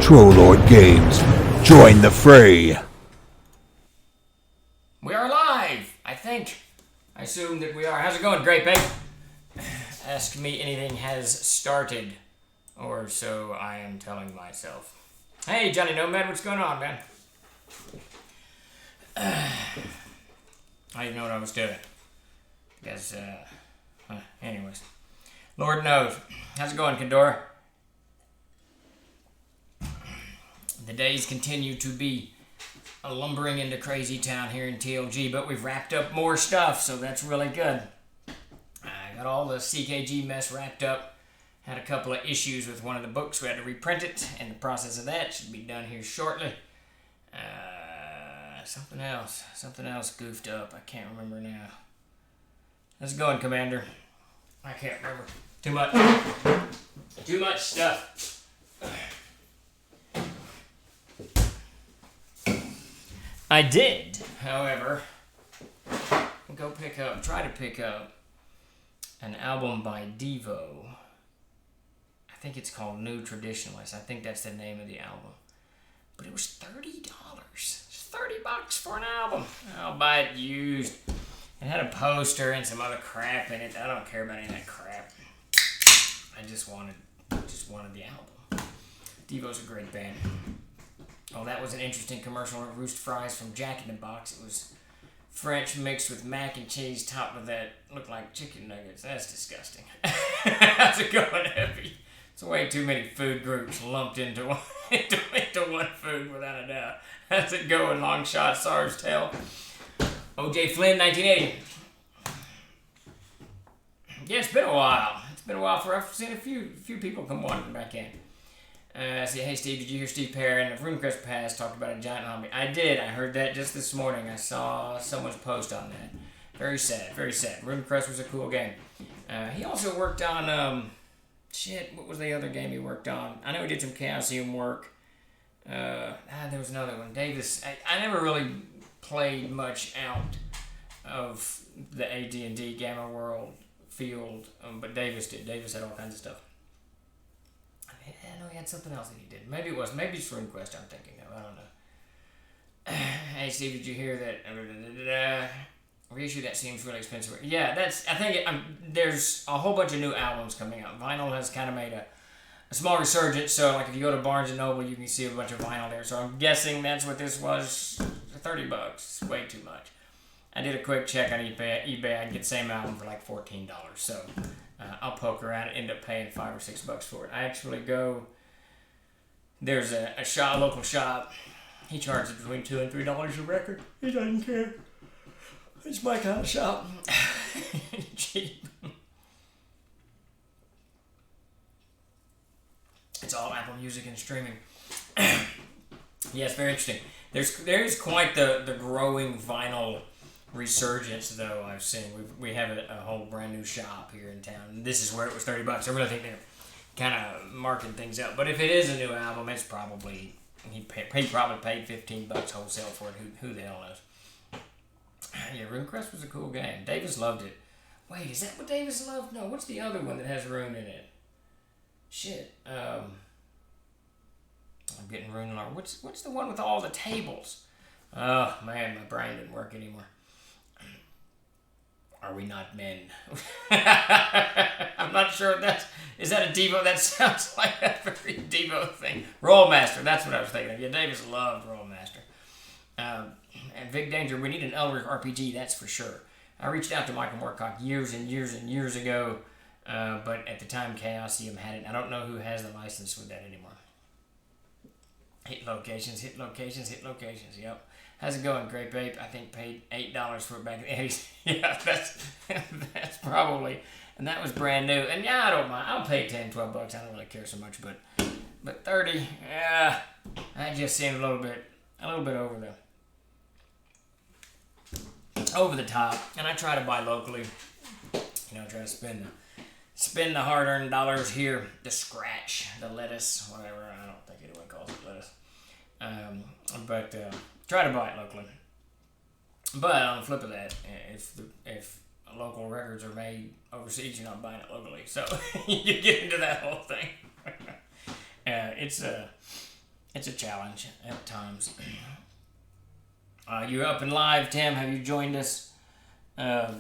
Trollord Games. Join the fray. We are live, I think. I assume that we are. How's it going, Great Babe? Ask me anything has started. Or so I am telling myself. Hey, Johnny Nomad, what's going on, man? I didn't know what I was doing. Because, anyways. Lord knows. How's it going, Kendora? The days continue to be lumbering into crazy town here in TLG, but we've wrapped up more stuff, so that's really good. I got all the CKG mess wrapped up. Had a couple of issues with one of the books. We had to reprint it, and the process of that should be done here shortly. Something else goofed up. I can't remember now. How's it going, Commander? I can't remember. Too much stuff. I did, however, try to pick up an album by Devo. I think it's called New Traditionalist. I think that's the name of the album. But it was $30. It's $30 for an album. I'll buy it used. It had a poster and some other crap in it. I don't care about any of that crap. I just wanted the album. Devo's a great band. Oh, that was an interesting commercial. Roost fries from Jack in the Box. It was French mixed with mac and cheese topped with that looked like chicken nuggets. That's disgusting. How's it going, Heavy? It's way too many food groups lumped into one food without a doubt. How's it going, long shot, SARS tail? O.J. Flynn, 1980. Yeah, it's been a while. I've seen a few people come wandering back in. I say, hey Steve, did you hear Steve Perrin of RuneQuest Pass talked about a giant zombie? I did. I heard that just this morning. I saw someone's post on that. Very sad, very sad. RuneQuest was a cool game. He also worked on, what was the other game he worked on? I know he did some Chaosium work. There was another one. Davis, I never really played much out of the AD&D Gamma World field, but Davis did. Davis had all kinds of stuff. I know he had something else that he did. Maybe it's RuneQuest I'm thinking of. I don't know. Hey Steve, did you hear that? Reissue that seems really expensive. Yeah, there's a whole bunch of new albums coming out. Vinyl has kind of made a small resurgence, so like if you go to Barnes & Noble, you can see a bunch of vinyl there. So I'm guessing that's what this was, $30. It's way too much. I did a quick check on eBay. I can get the same album for like $14. So I'll poke around and end up paying $5 or $6 for it. I actually there's a local shop. He charges between $2 and $3 a record. He doesn't care. It's my kind of shop. Cheap. It's all Apple Music and streaming. Yes, very interesting. There's quite the growing vinyl resurgence, though. I've seen we have a whole brand new shop here in town. This is where it was $30. I really think they're kind of marking things up. But if it is a new album, it's probably he probably paid $15 wholesale for it. Who the hell knows? Yeah, RuneQuest was a cool game. Davis loved it. Wait, is that what Davis loved? No, what's the other one that has Rune in it? Shit. I'm getting Rune alarm. What's the one with all the tables? Oh man, my brain didn't work anymore. Are we not men? I'm not sure is that a Devo? That sounds like a very Devo thing. Rollmaster, that's what I was thinking of. Yeah, Davis loved Rollmaster. And Big Danger, we need an Elric RPG, that's for sure. I reached out to Michael Moorcock years and years and years ago, but at the time Chaosium had it. I don't know who has the license with that anymore. Hit locations, yep. How's it going, Great Babe? I think paid $8 for it back in the 80s. Yeah, that's probably, and that was brand new. And yeah, I don't mind. I'll pay $10, $12. I don't really care so much, but 30, yeah, that just seemed a little bit over the top. And I try to buy locally. Try to spend the hard-earned dollars here. The scratch, the lettuce, whatever. I don't think anyone calls it lettuce. But try to buy it locally. But on the flip of that, if local records are made overseas, you're not buying it locally. So you get into that whole thing. It's a challenge at times. You're up and live, Tim. Have you joined us? I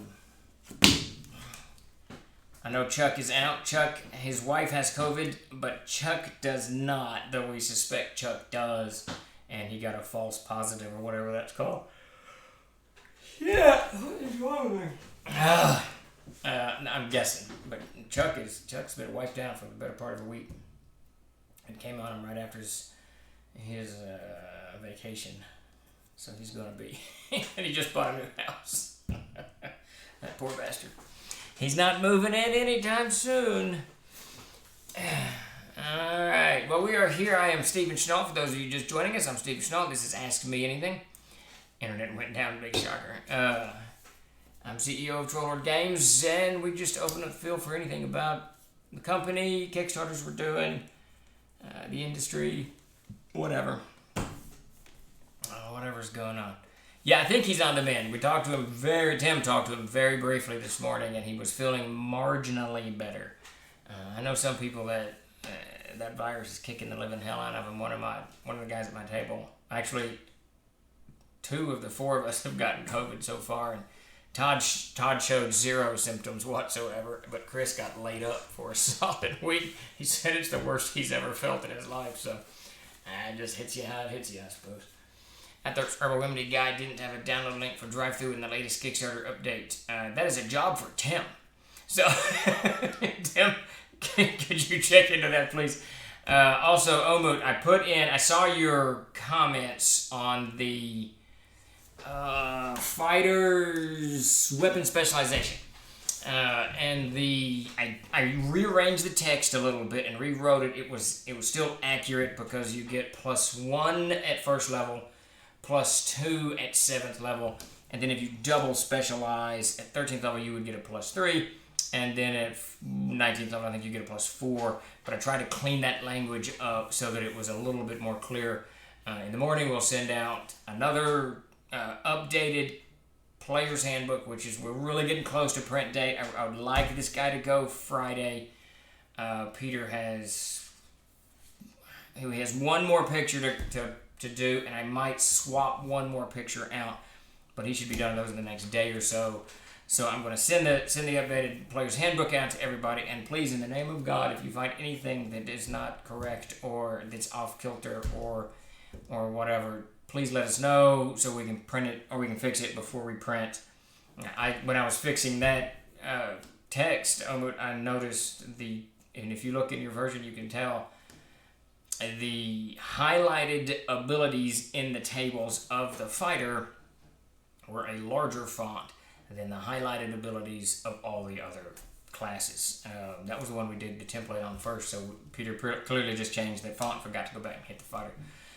know Chuck is out. Chuck, his wife has COVID, but Chuck does not, though we suspect Chuck does. And he got a false positive or whatever that's called. Yeah, what is wrong with me? I'm guessing, but Chuck's been wiped out for the better part of a week. It came on him right after his vacation, so he's gonna be. And he just bought a new house. That poor bastard. He's not moving in anytime soon. All right. Well, we are here. I am Stephen Chenault. For those of you just joining us, I'm Stephen Chenault. This is Ask Me Anything. Internet went down, big shocker. I'm CEO of Trollhorde Games, and we just open up the field for anything about the company, Kickstarters we're doing, the industry, whatever. Whatever's going on. Yeah, I think he's on the mend. Tim talked to him very briefly this morning, and he was feeling marginally better. I know some people that that virus is kicking the living hell out of him. One of the guys at my table, actually, 2 of the 4 of us have gotten COVID so far, and Todd showed 0 symptoms whatsoever, but Chris got laid up for a solid week. He said it's the worst he's ever felt in his life, so it just hits you how it hits you, I suppose. I thought Herbal Remedy Guide didn't have a download link for drive-thru in the latest Kickstarter update. That is a job for Tim. So, Tim, could you check into that, please? Also, Omut, I saw your comments on the fighter's weapon specialization. And I rearranged the text a little bit and rewrote it. It was still accurate because you get +1 at first level, +2 at 7th level, and then if you double specialize at 13th level, you would get a +3, and then at 19th level, I think you get a +4. But I tried to clean that language up so that it was a little bit more clear. In the morning, we'll send out another updated Player's Handbook, we're really getting close to print date. I would like this guy to go Friday. Peter has one more picture to do, and I might swap one more picture out, but he should be done those in the next day or so. So I'm going to send the updated Player's Handbook out to everybody, and please, in the name of God, if you find anything that is not correct or that's off kilter or whatever, please let us know so we can print it or we can fix it before we print. When I was fixing that text, I noticed and if you look in your version, you can tell the highlighted abilities in the tables of the fighter were a larger font than the highlighted abilities of all the other classes. That was the one we did the template on first, so Peter clearly just changed that font, forgot to go back and hit the fighter.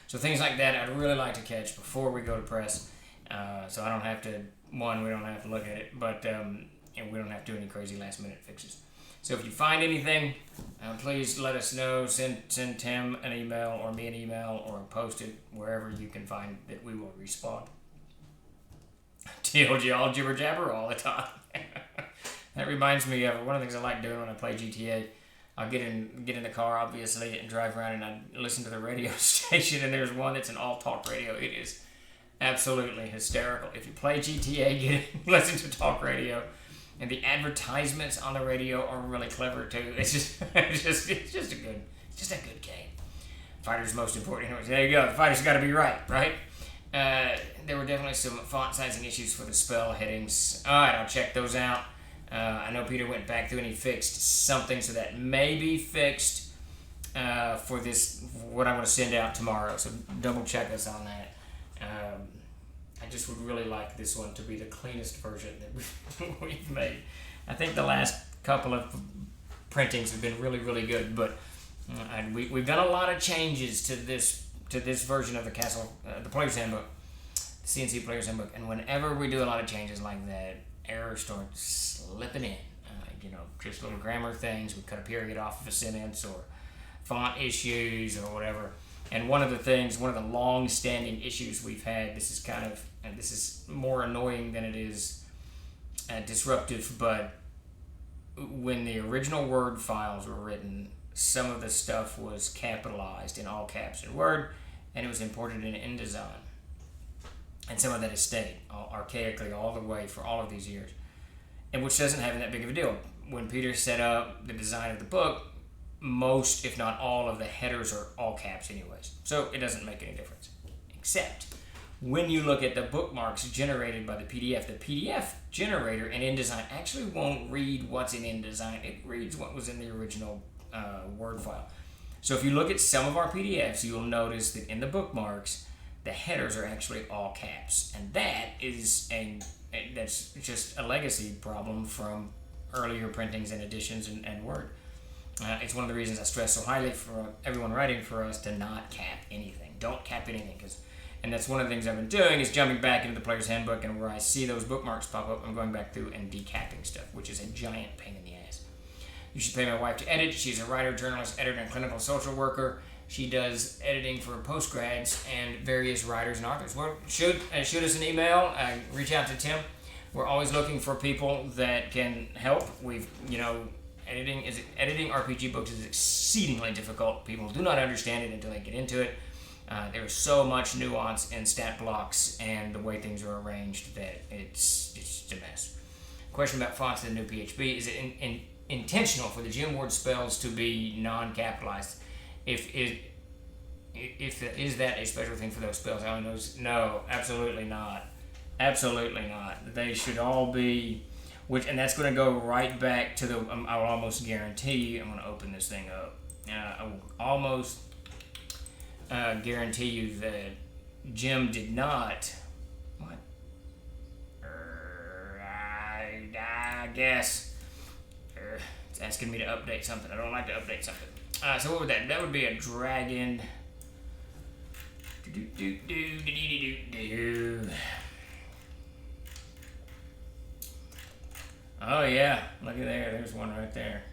So things like that I'd really like to catch before we go to press, so I don't have to, we don't have to look at it, but and we don't have to do any crazy last minute fixes. So if you find anything, please let us know. Send Tim an email or me an email or post it wherever you can find that we will respond. TLG all jibber jabber all the time. That reminds me of one of the things I like doing when I play GTA. I'll get in the car, obviously, and drive around, and I listen to the radio station, and there's one that's an all-talk radio. It is absolutely hysterical. If you play GTA, listen to talk radio, and the advertisements on the radio are really clever too. It's just a good game. Fighter's most important. Anyways, there you go. The fighter's got to be right? There were definitely some font sizing issues for the spell headings. All right, I'll check those out. I know Peter went back through and he fixed something, so that may be fixed for what I'm going to send out tomorrow. So double check us on that. I just would really like this one to be the cleanest version that we've made. I think the last couple of printings have been really, really good, but we've done a lot of changes to this version of the Player's Handbook, the CNC Player's Handbook, and whenever we do a lot of changes like that, errors start slipping in. Just little grammar things. We cut a period off of a sentence, or font issues, or whatever. And one of the long-standing issues we've had, this is more annoying than it is disruptive, but when the original Word files were written, some of the stuff was capitalized in all caps in Word, and it was imported in InDesign. And some of that has stayed archaically all the way for all of these years, and which doesn't have that big of a deal. When Peter set up the design of the book, most, if not all, of the headers are all caps anyways, so it doesn't make any difference. Except when you look at the bookmarks generated by the PDF generator in InDesign actually won't read what's in InDesign. It reads what was in the original Word file. So if you look at some of our PDFs, you'll notice that in the bookmarks, the headers are actually all caps, and that's just a legacy problem from earlier printings and editions and Word. It's one of the reasons I stress so highly for everyone writing for us to not cap anything. Don't cap anything, and that's one of the things I've been doing is jumping back into the Player's Handbook, and where I see those bookmarks pop up, I'm going back through and decapping stuff, which is a giant pain in the ass. You should pay my wife to edit. She's a writer, journalist, editor, and clinical social worker. She does editing for postgrads and various writers and authors. Well, shoot us an email. Reach out to Tim. We're always looking for people that can help. Editing RPG books is exceedingly difficult. People do not understand it until they get into it. There is so much nuance in stat blocks and the way things are arranged that it's just a mess. Question about fonts in the new PHP: is it intentional for the gem word spells to be non-capitalized? Is that a special thing for those spells? No, absolutely not. Absolutely not. They should all be. And that's going to go right back to I will almost guarantee you, I'm going to open this thing up. I will almost guarantee you that Jim did not. What? I guess. It's asking me to update something. I don't like to update something. So what would that? That would be a dragon. Oh yeah, look at there. There's one right there.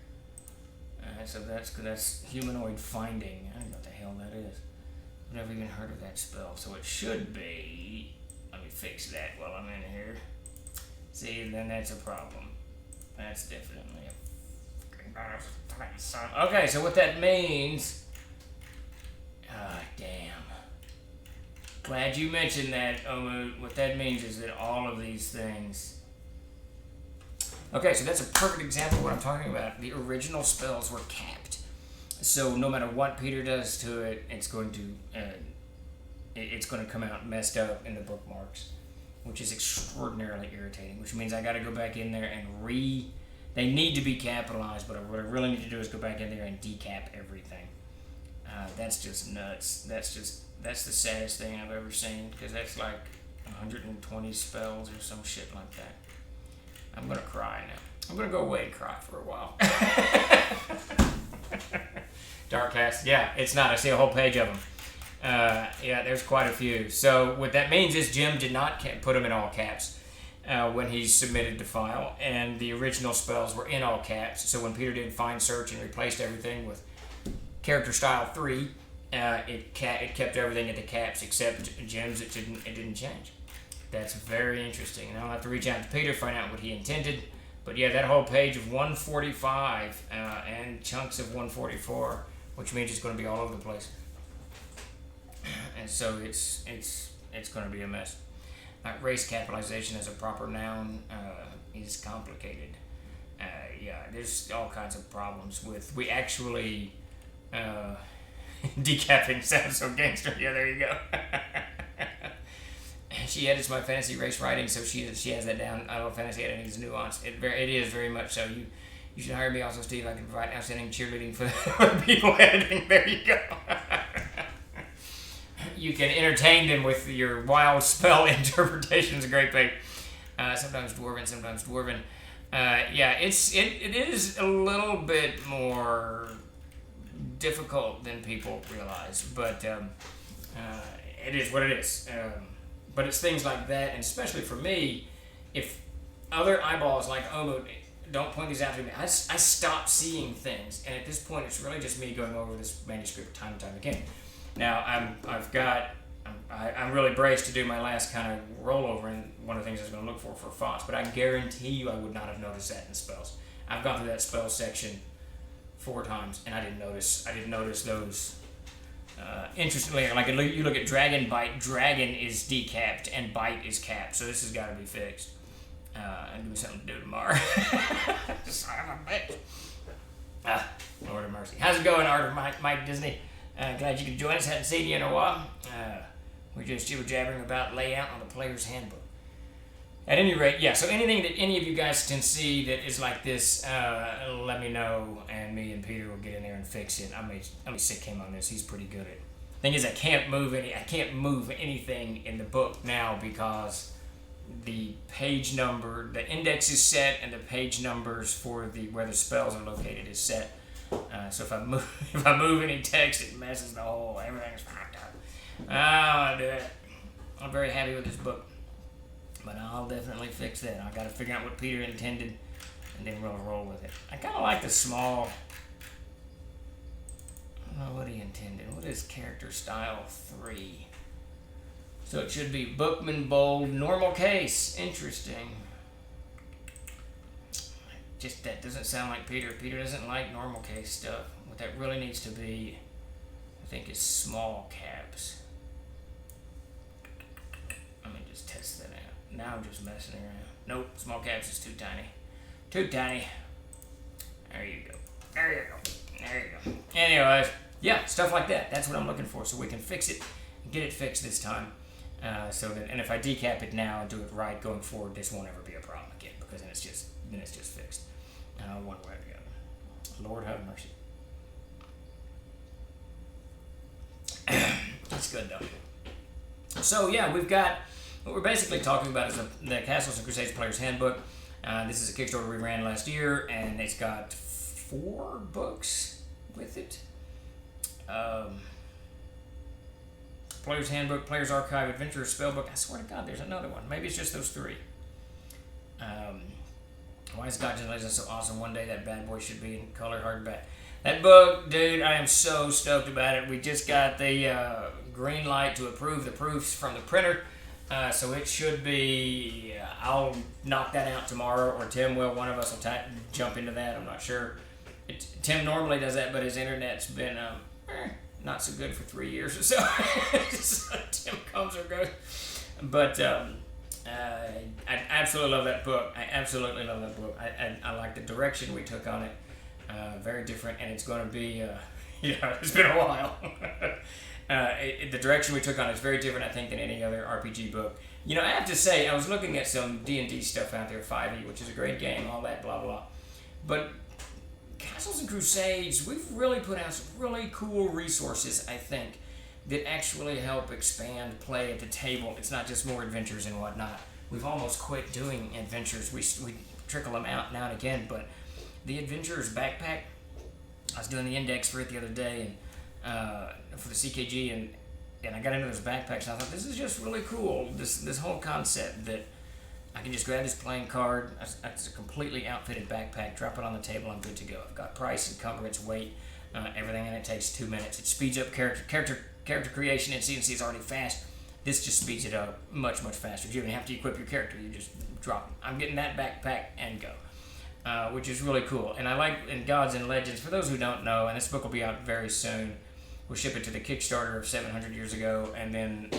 So that's humanoid finding. I don't know what the hell that is. I've never even heard of that spell. So it should be. Let me fix that while I'm in here. See, then that's a problem. That's definitely a. Okay, so what that means. Damn. Glad you mentioned that, Omu. What that means is that all of these things. Okay, so that's a perfect example of what I'm talking about. The original spells were capped, so no matter what Peter does to it, it's going to come out messed up in the bookmarks, which is extraordinarily irritating. Which means I got to go back in there and They need to be capitalized, but what I really need to do is go back in there and decap everything. That's just nuts. That's the saddest thing I've ever seen, because that's like 120 spells or some shit like that. I'm gonna cry now. I'm gonna go away and cry for a while. Darkcast, yeah, it's not. I see a whole page of them. Yeah, there's quite a few. So what that means is Jim did not put them in all caps when he submitted the file, and the original spells were in all caps. So when Peter did find search and replaced everything with character style 3, it kept everything at the caps except Jim's. It didn't change. That's very interesting, and I'll have to reach out to Peter, find out what he intended. But yeah, that whole page of 145 and chunks of 144, which means it's going to be all over the place, and so it's going to be a mess. Race capitalization as a proper noun is complicated. Yeah, there's all kinds of problems with. We actually decapping sounds so gangster. Yeah, there you go. She edits my fantasy race writing, so she has that down. I love fantasy editing is nuanced. It is very much so. You should hire me also, Steve. I can provide outstanding cheerleading for the people editing. There you go. You can entertain them with your wild spell interpretations. A great thing. Sometimes dwarven. Yeah, it is a little bit more difficult than people realize, but it is what it is. But it's things like that, and especially for me, if other eyeballs like Omu don't point these out to me, I stop seeing things, and at this point, it's really just me going over this manuscript time and time again. Now, I'm really braced to do my last kind of rollover, and one of the things I was going to look for fonts, but I guarantee you I would not have noticed that in spells. I've gone through that spell section 4 times, and I didn't notice those Interestingly, like you look at Dragon Bite, Dragon is decapped and Bite is capped, so this has got to be fixed. And give me something to do tomorrow. Son of a bitch. Lord of mercy. How's it going, Art of Mike Disney? Glad you could join us. Hadn't seen you in a while. We're just jibber-jabbering about layout on the Player's Handbook. At any rate, yeah, so anything that any of you guys can see that is like this, let me know, and me and Peter will get in there and fix it. I may sick him on this. He's pretty good at it. Thing is, I can't move anything in the book now because the page number, the index is set, and the page numbers for where the spells are located is set. So if I move any text, it messes the whole. Everything's fucked up. I'll do it. I'm very happy with this book. But I'll definitely fix that. I got to figure out what Peter intended, and then we'll roll with it. I kind of like the small. I don't know what he intended. What is character style 3? So it should be Bookman bold normal case. Interesting. Just that doesn't sound like Peter. Peter doesn't like normal case stuff. What that really needs to be, I think, is small caps. Let me just test that out. Now I'm just messing around. Nope, small caps is too tiny. Too tiny. There you go. There you go. There you go. Anyways, yeah, stuff like that. That's what I'm looking for, so we can fix it, get it fixed this time. So that, and if I decap it now and do it right going forward, this won't ever be a problem again because then it's just fixed. One way or the other. Lord have mercy. That's good though. So yeah, we've got. What we're basically talking about is the Castles and Crusades Player's Handbook. This is a Kickstarter we ran last year, and it's got 4 books with it. Player's Handbook, Player's Archive, Adventurer's Spellbook. I swear to God, there's another one. Maybe it's just those 3. Why is Gods and Legends so awesome? One day that bad boy should be in color hardback. That book, dude, I am so stoked about it. We just got the green light to approve the proofs from the printer. So it should be, I'll knock that out tomorrow, or Tim will. One of us will jump into that. I'm not sure. Tim normally does that, but his internet's been not so good for 3 years or so. So Tim comes or goes. But I absolutely love that book. I absolutely love that book. I like the direction we took on it. Very different, and it's going to be, it's been a while. The direction we took on is very different, I think, than any other RPG book. I have to say, I was looking at some D&D stuff out there, 5e, which is a great game, all that, blah, blah. But Castles and Crusades, we've really put out some really cool resources, I think, that actually help expand play at the table. It's not just more adventures and whatnot. We've almost quit doing adventures. We trickle them out now and again, but the Adventurer's Backpack, I was doing the index for it the other day, and for the CKG, and I got into those backpacks, and I thought, this is just really cool, this whole concept that I can just grab this playing card, it's a completely outfitted backpack, drop it on the table, I'm good to go. I've got price, encumbrance, weight, everything, and it takes 2 minutes. It speeds up character creation, and CNC is already fast. This just speeds it up much, much faster. You don't have to equip your character, you just drop it. I'm getting that backpack and go, which is really cool. And I like, in Gods and Legends, for those who don't know, and this book will be out very soon, we'll ship it to the Kickstarter of 700 years ago, and then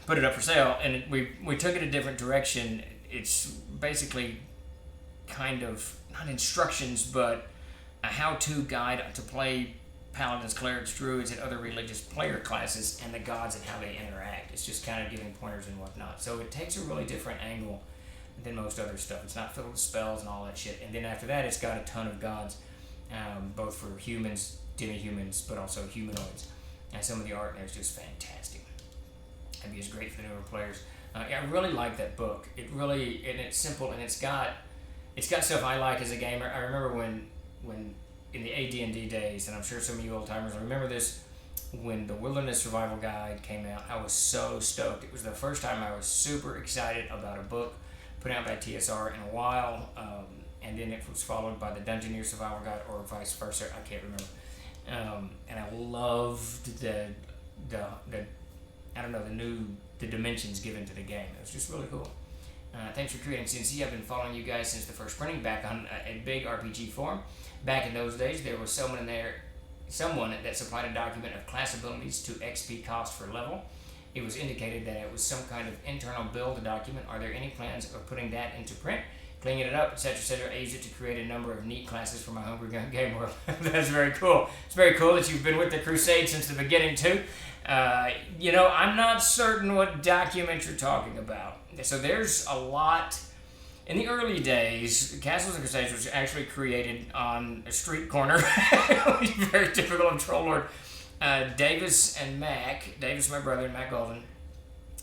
put it up for sale. And we took it a different direction. It's basically kind of, not instructions, but a how-to guide to play Paladins, Clerics, Druids, and other religious player classes, and the gods and how they interact. It's just kind of giving pointers and whatnot. So it takes a really different angle than most other stuff. It's not filled with spells and all that shit. And then after that, it's got a ton of gods. Both for humans, demi-humans, but also humanoids. And some of the art there is just fantastic. It'd be as great for the newer players. I really like that book. It really, and it's simple, and it's got stuff I like as a gamer. I remember when in the AD&D days, and I'm sure some of you old timers remember this, when the Wilderness Survival Guide came out, I was so stoked. It was the first time I was super excited about a book put out by TSR in a while. And then it was followed by the Dungeoneer Survival Guide, or vice versa. I can't remember. And I loved the dimensions given to the game. It was just really cool. Thanks for creating CNC. I've been following you guys since the first printing back on a big RPG forum. Back in those days, there was someone in there someone that supplied a document of class abilities to XP cost for level. It was indicated that it was some kind of internal build document. Are there any plans of putting that into print, cleaning it up, etc., etc.? I use it to create a number of neat classes for my homebrew game world. That's very cool. It's very cool that you've been with the Crusades since the beginning, too. I'm not certain what document you're talking about. So there's a lot. In the early days, Castles and Crusades was actually created on a street corner. Very typical of Troll Lord. Davis and Mac, Davis, my brother, and Mac Golden,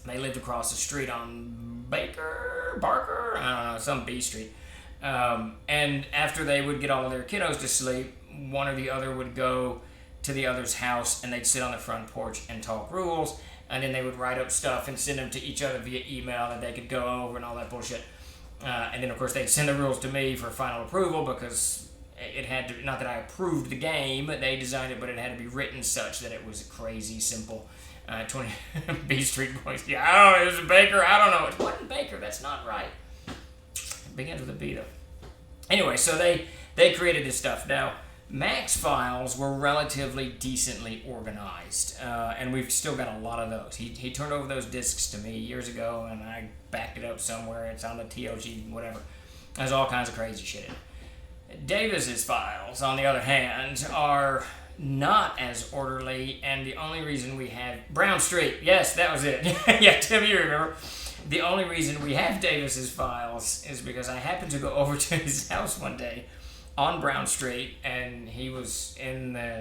they lived across the street on Barker, I don't know, some B street. And after they would get all of their kiddos to sleep, one or the other would go to the other's house and they'd sit on the front porch and talk rules, and then they would write up stuff and send them to each other via email that they could go over and all that bullshit. And then, of course, they'd send the rules to me for final approval because it had to, not that I approved the game, they designed it, but it had to be written such that it was crazy simple. 20 B Street Boys. Yeah, I don't know, it was a Baker, I don't know. It wasn't Baker, that's not right. It begins with a B, though. Anyway, so they created this stuff. Now, Mac's files were relatively decently organized, and we've still got a lot of those. He turned over those discs to me years ago, and I backed it up somewhere. It's on the TLG, whatever. There's all kinds of crazy shit in it. Davis's files, on the other hand, are not as orderly, and the only reason we have Brown Street, yes, that was it. Yeah, Tim, you remember. The only reason we have Davis's files is because I happened to go over to his house one day on Brown Street, and he was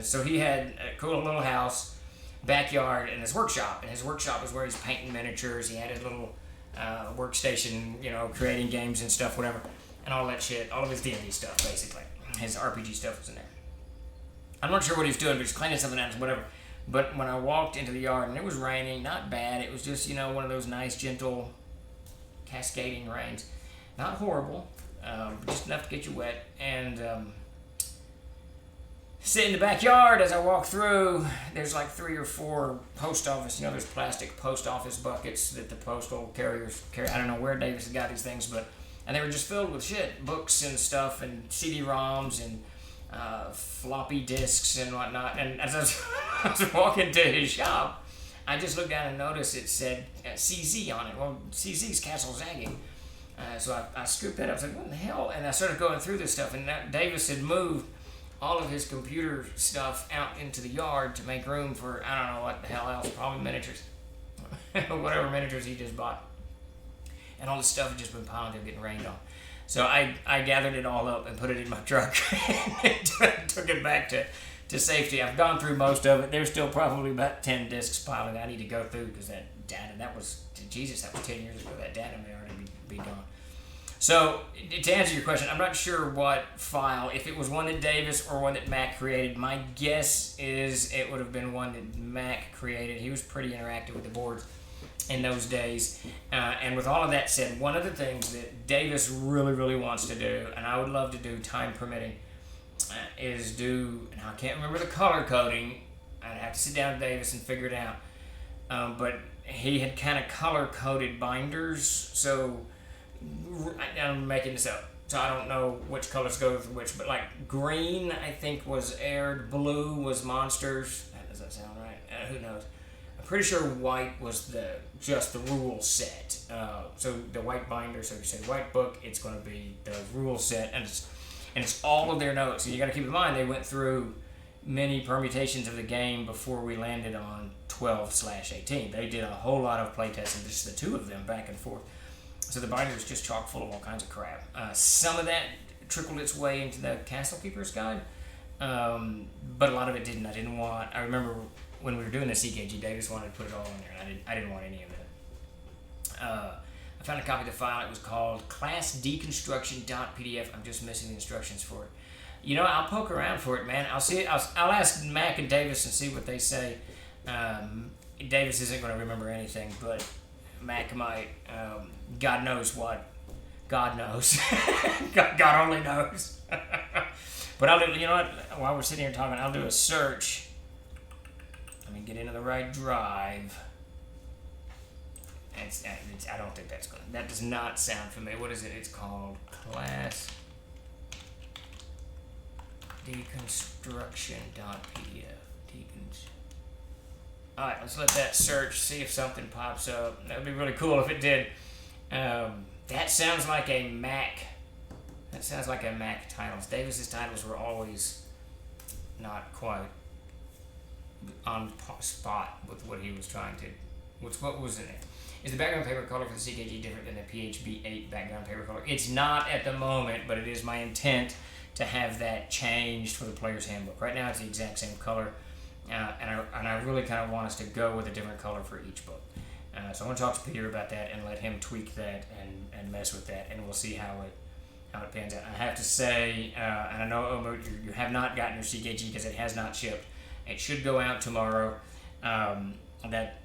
so he had a cool little house, backyard, and his workshop. And his workshop is where he's painting miniatures. He had his little workstation, creating games and stuff, whatever. And all that shit, all of his D&D stuff, basically. His RPG stuff was in there. I'm not sure what he was doing, but he was cleaning something out, whatever. But when I walked into the yard, and it was raining, not bad, it was just, one of those nice, gentle, cascading rains. Not horrible, just enough to get you wet. And sit in the backyard as I walk through, there's like 3 or 4 post office, there's plastic post office buckets that the postal carriers carry. I don't know where Davis got these things, but... And they were just filled with shit, books and stuff, and CD-ROMs, and floppy disks and whatnot. And as I was walking to his shop, I just looked down and noticed it said CZ on it. Well, CZ's Castle Zagging. So I scooped that up. I was like, what the hell? And I started going through this stuff, and Davis had moved all of his computer stuff out into the yard to make room for, I don't know what the hell else, probably miniatures. Whatever miniatures he just bought. And all this stuff had just been piling up, getting rained on. So I gathered it all up and put it in my truck and took it back to safety. I've gone through most of it. There's still probably about 10 discs piling I need to go through because that data, that was 10 years ago. That data may already be gone. So to answer your question, I'm not sure what file, if it was one that Davis or one that Mac created. My guess is it would have been one that Mac created. He was pretty interactive with the boards in those days. And with all of that said, one of the things that Davis really, really wants to do, and I would love to do, time permitting, is do, and I can't remember the color coding. I'd have to sit down with Davis and figure it out. But he had kind of color coded binders, so I'm making this up. So I don't know which colors go with which, but like green, I think, was aired, blue was monsters. Does that sound right? Who knows? Pretty sure white was just the rule set. So the white binder, so if you say white book, it's going to be the rule set, and it's all of their notes. And you got to keep in mind they went through many permutations of the game before we landed on 12/18. They did a whole lot of playtesting, just the two of them back and forth. So the binder is just chock full of all kinds of crap. Some of that trickled its way into the Castle Keeper's Guide, but a lot of it didn't. I remember when we were doing the CKG, Davis wanted to put it all in there, and I didn't want any of it. I found a copy of the file. It was called classdeconstruction.pdf. I'm just missing the instructions for it. I'll poke around for it, man. I'll see it. I'll ask Mac and Davis and see what they say. Davis isn't going to remember anything, but Mac might. God knows what. God knows. God only knows. But I'll do. You know what? While we're sitting here talking, I'll do a search. Let me get into the right drive. I don't think that's going to... That does not sound familiar. What is it? It's called Class Deconstruction.pdf. Alright, let's let that search, see if something pops up. That would be really cool if it did. That sounds like a Mac. That sounds like a Mac titles. Davis's titles were always not quite on spot with what he was trying to. What was in it? Is the background paper color for the CKG different than the PHB 8 background paper color? It's not at the moment, but it is my intent to have that changed for the player's handbook. Right now, it's the exact same color. And I really kind of want us to go with a different color for each book. So I want to talk to Peter about that and let him tweak that and mess with that, and we'll see how it pans out. I have to say, and I know you have not gotten your CKG because it has not shipped. It should go out tomorrow. That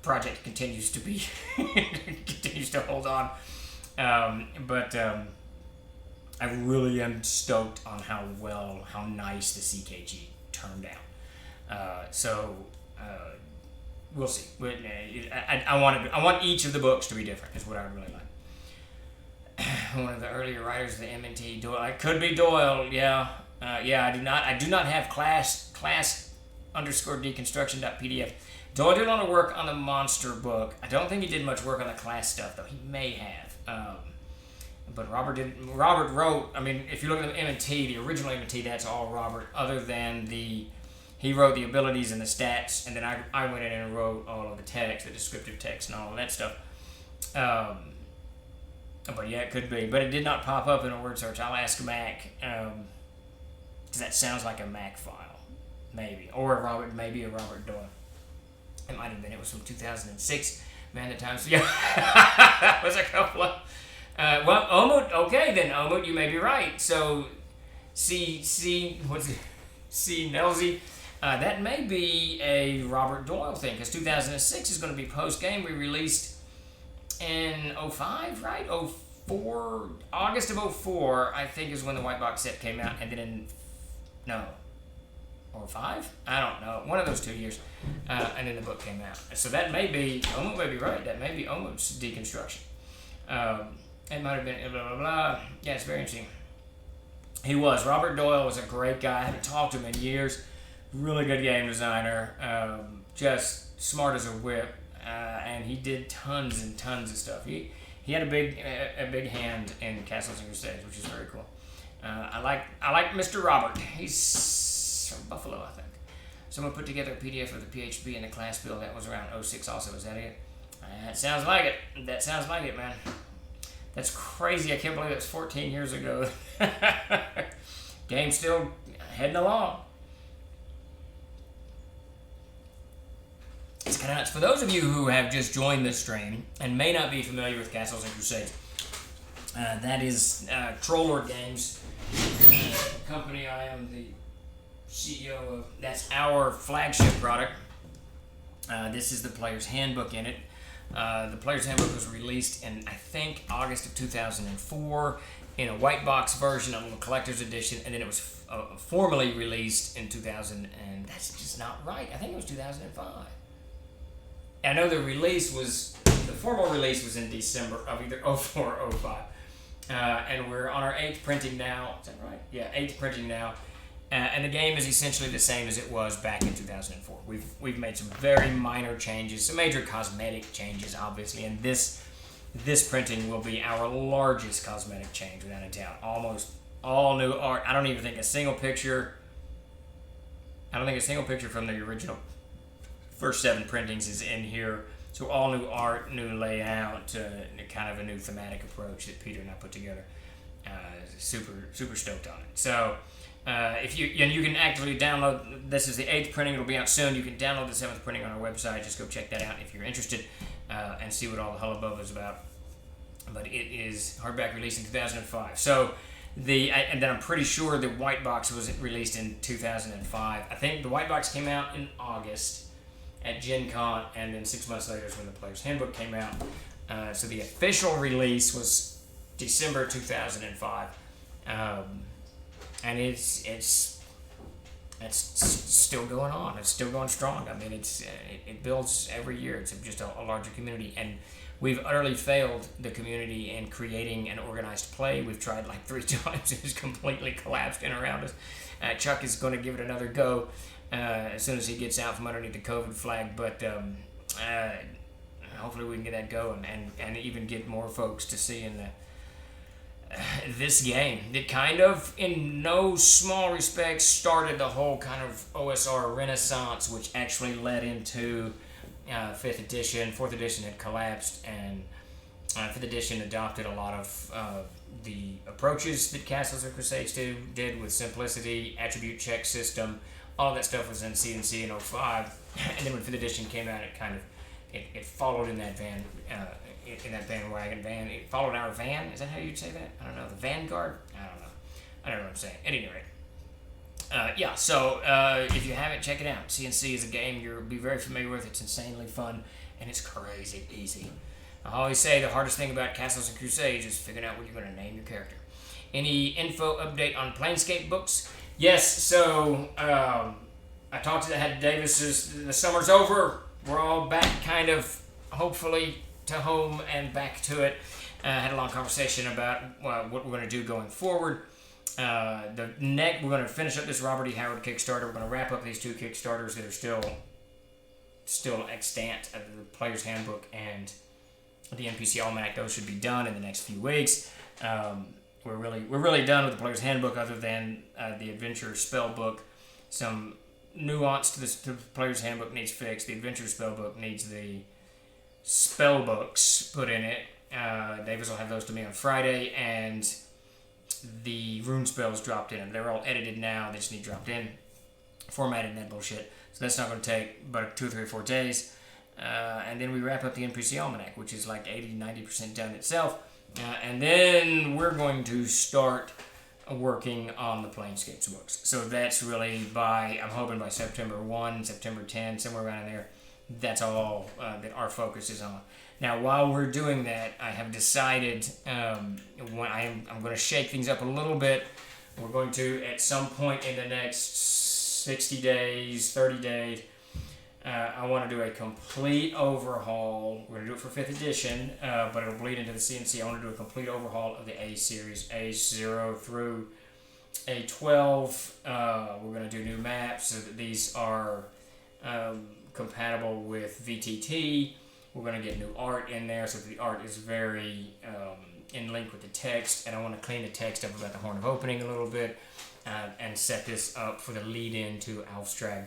project continues to be continues to hold on, but I really am stoked on how nice the CKG turned out. We'll see. I want each of the books to be different. Is what I really like. One of the earlier writers of the M&T, Doyle. It could be Doyle. Yeah. I do not have class _ deconstruction.pdf. Doyle did a lot of work on the monster book. I don't think he did much work on the class stuff, though. He may have. But Robert wrote. I mean, if you look at the M&T, the original M&T, that's all Robert. Other than he wrote the abilities and the stats, and then I went in and wrote all of the text, the descriptive text, and all of that stuff. But yeah, it could be. But it did not pop up in a word search. I'll ask Mac. Because that sounds like a Mac file, maybe, or maybe a Robert Doyle. It might have been. It was from 2006. Man, the times. Yeah, that was a couple of. Well, Omut. Okay, then Omut, you may be right. So, C Nelsey. That may be a Robert Doyle thing, because 2006 is going to be post-game. We released in 05, right? 04, August of 04, I think, is when the white box set came out, and then or 05? I don't know. One of those 2 years. And then the book came out. So that may be, Omut may be right. That may be Omut's deconstruction. It might have been blah, blah, blah. Yeah, it's very interesting. He was. Robert Doyle was a great guy. I haven't talked to him in years. Really good game designer. Just smart as a whip. And he did tons and tons of stuff. He had a big hand in Castles and Crusades, which is very cool. I like Mr. Robert. He's from Buffalo, I think. Someone put together a PDF of the PHB and the class bill that was around 06 also. Is that it? That sounds like it. That sounds like it, man. That's crazy. I can't believe it was 14 years ago. Game's still heading along. It's kind of nuts. For those of you who have just joined this stream and may not be familiar with Castles and Crusades, that is Trollord Games, company I am the CEO of. That's our flagship product. This is the Player's Handbook in it. The Player's Handbook was released in, I think, August of 2004 in a white box version of a collector's edition, and then it was formally released in 2000, and that's just not right. I think it was 2005. I know the formal release was in December of either 04 or 05. And we're on our 8th printing now. Is that right? Yeah, 8th printing now. And the game is essentially the same as it was back in 2004. We've made some very minor changes, some major cosmetic changes, obviously, and this printing will be our largest cosmetic change, without a doubt. Almost all new art. I don't think a single picture from the original first 7 printings is in here. So all new art, new layout, kind of a new thematic approach that Peter and I put together. Super stoked on it. So. You can actually download. This is the 8th printing. It'll be out soon. You can download the 7th printing on our website. Just go check that out if you're interested, and see what all the hullabaloo is about. But it is hardback released in 2005. So and then I'm pretty sure the white box was released in 2005. I think the white box came out in August at Gen Con, and then 6 months later is when the Player's Handbook came out. So the official release was December 2005. And it's still going on. It's still going strong. I mean, it builds every year. It's just a larger community, and we've utterly failed the community in creating an organized play. We've tried like 3 times. It's completely collapsed in around us. Chuck is going to give it another go as soon as he gets out from underneath the COVID flag, but hopefully we can get that going and even get more folks to see in this game that kind of, in no small respect, started the whole kind of OSR renaissance, which actually led into 5th edition. 4th edition had collapsed, and 5th edition adopted a lot of the approaches that Castles of Crusades did with simplicity, attribute check system. All of that stuff was in C&C in 05, and then when 5th edition came out, it followed in that bandwagon van. It followed our van. Is that how you'd say that? I don't know. The Vanguard? I don't know. I don't know what I'm saying. At any rate. So if you haven't, check it out. C&C is a game you'll be very familiar with. It's insanely fun, and it's crazy easy. I always say the hardest thing about Castles and Crusades is figuring out what you're going to name your character. Any info update on Planescape books? Yes, so I talked to the head Davis. The summer's over. We're all back kind of, hopefully, to home and back to it. Had a long conversation about what we're going to do going forward. We're going to finish up this Robert E. Howard Kickstarter. We're going to wrap up these 2 Kickstarters that are still extant, the Player's Handbook and the NPC Almanac. Those should be done in the next few weeks. We're really done with the Player's Handbook, other than the Adventure Spellbook. Some nuance to the Player's Handbook needs fixed. The Adventure Spellbook needs the spellbooks put in it. Davis will have those to me on Friday, and the rune spells dropped in. They're all edited now. They just need dropped in, formatted, and that bullshit. So that's not going to take but 2, 3, or 4 days. And then we wrap up the NPC Almanac, which is like 80-90% done itself. And then we're going to start working on the Planescapes books. So that's really I'm hoping by September 1, September 10, somewhere around in there. That's all that our focus is on. Now, while we're doing that, I have decided I'm going to shake things up a little bit. We're going to, at some point in the next 60 days, 30 days, I want to do a complete overhaul. We're going to do it for 5th edition, but it'll bleed into the C&C. I want to do a complete overhaul of the A series, A0 through A12. We're going to do new maps so that these are compatible with VTT. We're going to get new art in there so that the art is very in link with the text, and I want to clean the text up about the Horn of Opening a little bit and set this up for the lead-in to Alfstrag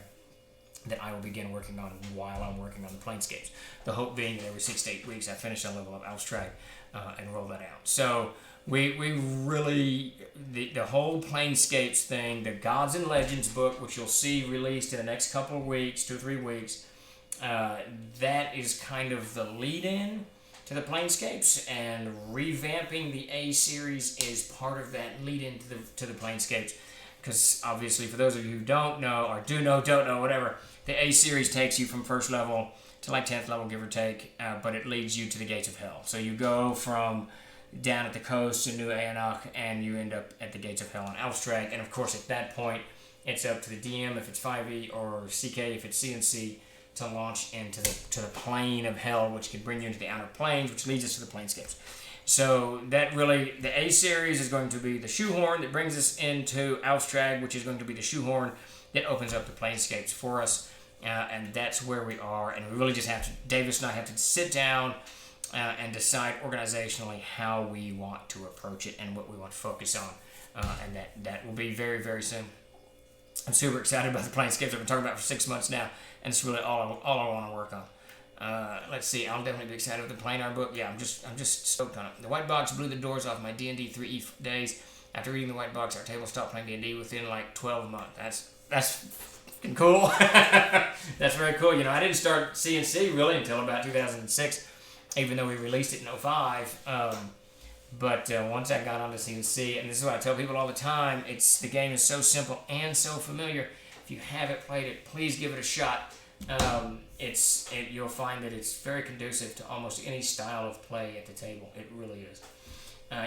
that I will begin working on while I'm working on the Planescapes. The hope being that every 6 to 8 weeks I finish a level of Alfstrag and roll that out. So we really, the whole Planescapes thing, the Gods and Legends book, which you'll see released in the next couple of weeks, 2 or 3 weeks, that is kind of the lead-in to the Planescapes, and revamping the A series is part of that lead-in to the Planescapes. Because obviously, for those of you who don't know, or do know, don't know, whatever, the A series takes you from 1st level to like 10th level, give or take, but it leads you to the Gates of Hell. So you go from down at the coast to New Aeonach, and you end up at the Gates of Hell on Alfstrag. And of course, at that point, it's up to the DM if it's 5e, or CK if it's C&C, to launch into the plane of Hell, which could bring you into the Outer Planes, which leads us to the Planescapes. So that really, the A series is going to be the shoehorn that brings us into Alfstrag, which is going to be the shoehorn that opens up the Planescapes for us. And that's where we are. And we really just have to, Davis and I have to sit down and decide organizationally how we want to approach it and what we want to focus on. And that will be very, very soon. I'm super excited about the Planescapes I've been talking about for 6 months now, and it's really all I want to work on. Let's see, I'll definitely be excited with the Planar book. Yeah, I'm just stoked on it. The white box blew the doors off my D&D 3E days. After reading the white box, our table stopped playing D&D within like 12 months. That's fucking cool. That's very cool. You know, I didn't start C&C really until about 2006, even though we released it in 05. But once I got onto C&C, and this is what I tell people all the time, the game is so simple and so familiar. If you haven't played it, please give it a shot. You'll find that it's very conducive to almost any style of play at the table. It really is.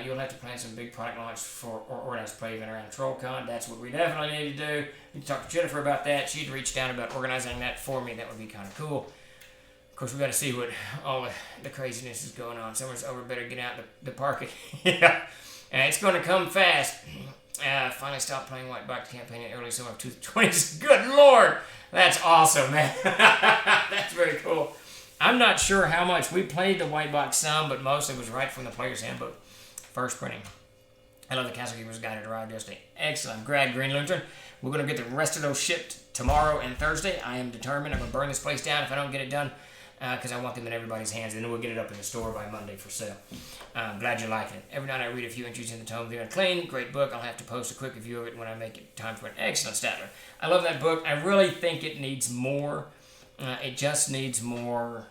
You'll have to plan some big product launch for or organize a play event around TrollCon. That's what we definitely need to do. We can talk to Jennifer about that. She'd reached out about organizing that for me. That would be kind of cool. Of course, we got to see what all the craziness is going on. Summer's over. Better get out the park. Yeah, it's going to come fast. Finally stopped playing White Box campaign in early summer of 2020. Good Lord, that's awesome, man. That's very cool. I'm not sure how much we played the White Box some, but mostly was right from the Player's Handbook. First printing. I love the Castle Keeper's Guide. It arrived yesterday. Excellent. Grad Green Lantern. We're going to get the rest of those shipped tomorrow and Thursday. I am determined. I'm going to burn this place down if I don't get it done because I want them in everybody's hands. And then we'll get it up in the store by Monday for sale. I'm glad you like it. Every night I read a few entries in the Tome of the Unclean. Great book. I'll have to post a quick review of it when I make it time for an excellent Statler. I love that book. I really think it needs more. It just needs more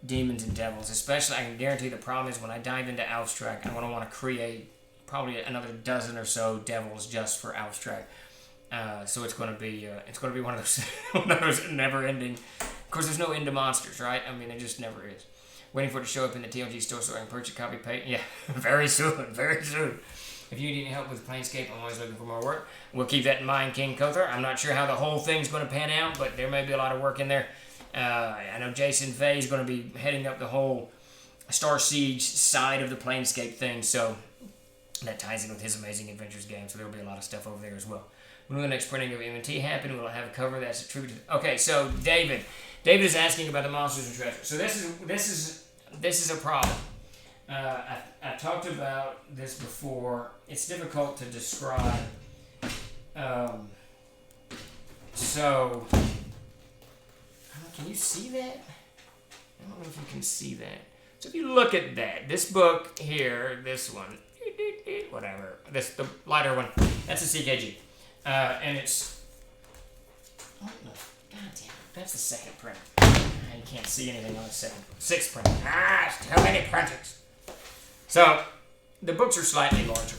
demons and devils. Especially, I can guarantee the problem is when I dive into Abstract, I'm going to want to create probably another dozen or so devils just for Abstract. So it's going to be one of those never-ending. Of course, there's no end to monsters, right? I mean, it just never is. Waiting for it to show up in the TLG store so I can purchase a copy. Pay. Yeah, very soon, very soon. If you need any help with Planescape, I'm always looking for more work. We'll keep that in mind, King Kother. I'm not sure how the whole thing's going to pan out, but there may be a lot of work in there. I know Jason Fay is going to be heading up the whole Star Siege side of the Planescape thing, so that ties in with his Amazing Adventures game, so there will be a lot of stuff over there as well. When will the next printing of M&T happen? We'll have a cover that's attributed. Okay, so David is asking about the Monsters and Treasures. So this is a problem. I talked about this before. It's difficult to describe. So, can you see that? I don't know if you can see that. So if you look at that, this book here, this one, whatever, the lighter one, that's a CKG. And it's, what the, goddamn, that's the second print. You can't see anything on the sixth print. It's too many printings. So, the books are slightly larger.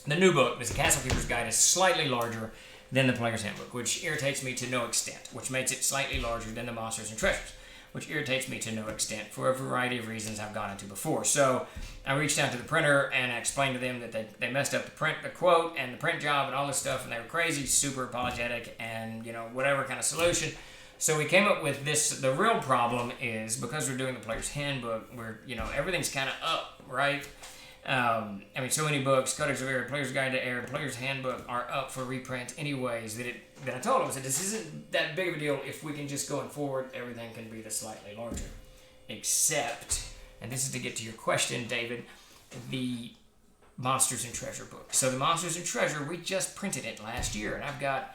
The new book, the Castle Keeper's Guide, is slightly larger than the Player's Handbook, which irritates me to no extent, which makes it slightly larger than the Monsters and Treasures, which irritates me to no extent for a variety of reasons I've gone into before. So I reached out to the printer and I explained to them that they messed up the quote and the print job and all this stuff, and they were crazy, super apologetic, and whatever kind of solution. So we came up with this. The real problem is because we're doing the Player's Handbook, where everything's kind of up, right? So many books, Codex of Air, Player's Guide to Air, Player's Handbook are up for reprint anyways that I told them, I said, this isn't that big of a deal if we can just going forward, everything can be the slightly larger. Except, and this is to get to your question, David, the Monsters and Treasure book. So the Monsters and Treasure, we just printed it last year, and I've got,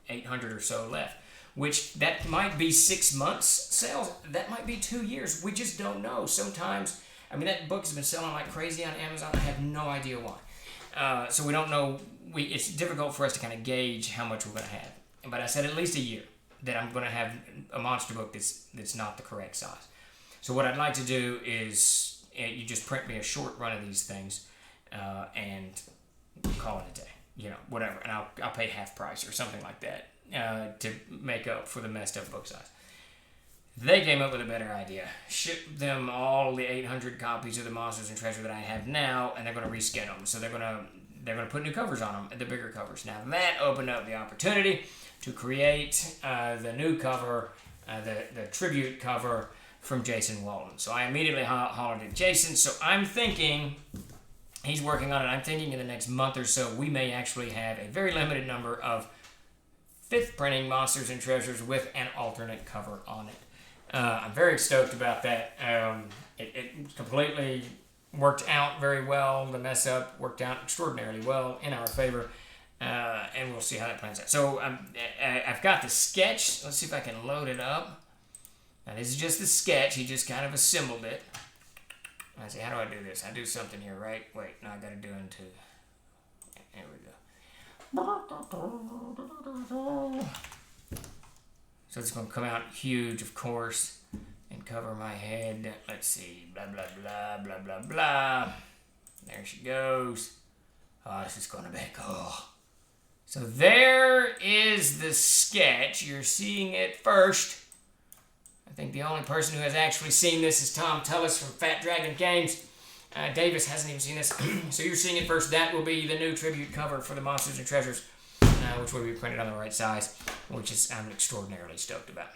800 or so left, which that might be 6 months sales, that might be 2 years, we just don't know. Sometimes, that book has been selling like crazy on Amazon. I have no idea why. So we don't know. It's difficult for us to kind of gauge how much we're going to have. But I said at least a year that I'm going to have a monster book that's not the correct size. So what I'd like to do is you just print me a short run of these things and call it a day. Whatever. And I'll pay half price or something like that to make up for the messed up book size. They came up with a better idea. Ship them all the 800 copies of the Monsters and Treasure that I have now, and they're going to reskin them. So they're going to put new covers on them, the bigger covers. Now that opened up the opportunity to create the new cover, the tribute cover from Jason Walton. So I immediately hollered at Jason. So I'm thinking, he's working on it. I'm thinking in the next month or so we may actually have a very limited number of 5th printing Monsters and Treasures with an alternate cover on it. I'm very stoked about that. It completely worked out very well. The mess up worked out extraordinarily well in our favor, and we'll see how that plans out. So I've got the sketch. Let's see if I can load it up. Now this is just the sketch. He just kind of assembled it. I say, how do I do this? I do something here, right? Wait, no, I got to do into. There we go. So it's going to come out huge, of course, and cover my head. Let's see. Blah, blah, blah, blah, blah, blah. There she goes. Oh, this is going to be cool. So there is the sketch. You're seeing it first. I think the only person who has actually seen this is Tom Tullis from Fat Dragon Games. Davis hasn't even seen this, so you're seeing it first. That will be the new tribute cover for the Monsters and Treasures, which will be printed on the right size, which is I'm extraordinarily stoked about.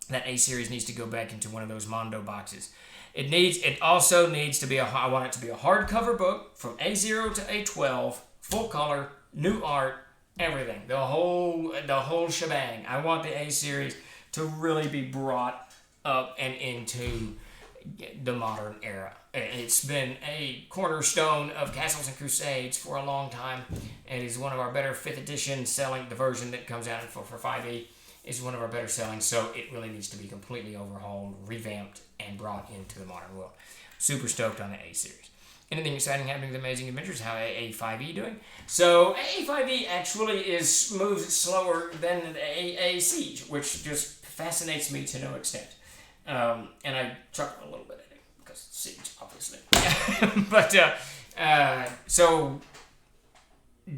That A series needs to go back into one of those Mondo boxes. It also needs to be I want it to be a hardcover book from A0 to A12, full color, new art, everything, the whole shebang. I want the A series to really be brought up and into the modern era. It's been a cornerstone of Castles and Crusades for a long time. It is one of our better 5th edition selling. The version that comes out for 5e is one of our better selling, so it really needs to be completely overhauled, revamped, and brought into the modern world. Super stoked on the A series. Anything exciting happening with Amazing Adventures? How A5e doing? So A5e actually moves slower than A Siege, which just fascinates me to no extent. And I chuckle a little bit at it because Siege, obviously. But so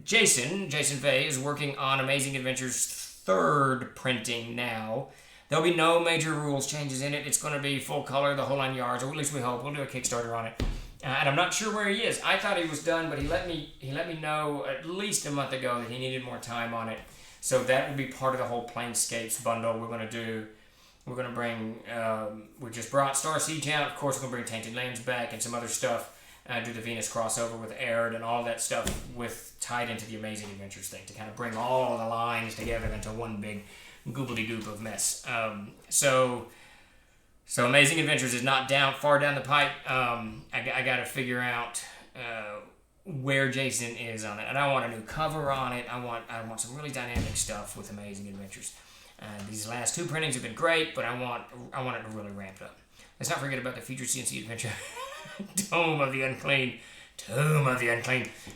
Jason Fay is working on Amazing Adventures 3rd printing now. There'll be no major rules changes in it. It's going to be full color, the whole 9 yards, or at least we hope. We'll do a Kickstarter on it. And I'm not sure where he is. I thought he was done, but he let me know at least a month ago that he needed more time on it. So that will be part of the whole Planescapes bundle we're going to do. We're going to bring, we just brought Star Siege out. Of course, we're going to bring Tainted Lands back and some other stuff. Do the Venus crossover with Aird and all that stuff tied into the Amazing Adventures thing to kind of bring all the lines together into one big goobly-goop of mess. So Amazing Adventures is not far down the pipe. I got to figure out where Jason is on it. And I want a new cover on it. I want some really dynamic stuff with Amazing Adventures. These last 2 printings have been great, but I want it to really ramp up. Let's not forget about the future CNC adventure, Tomb of the Unclean.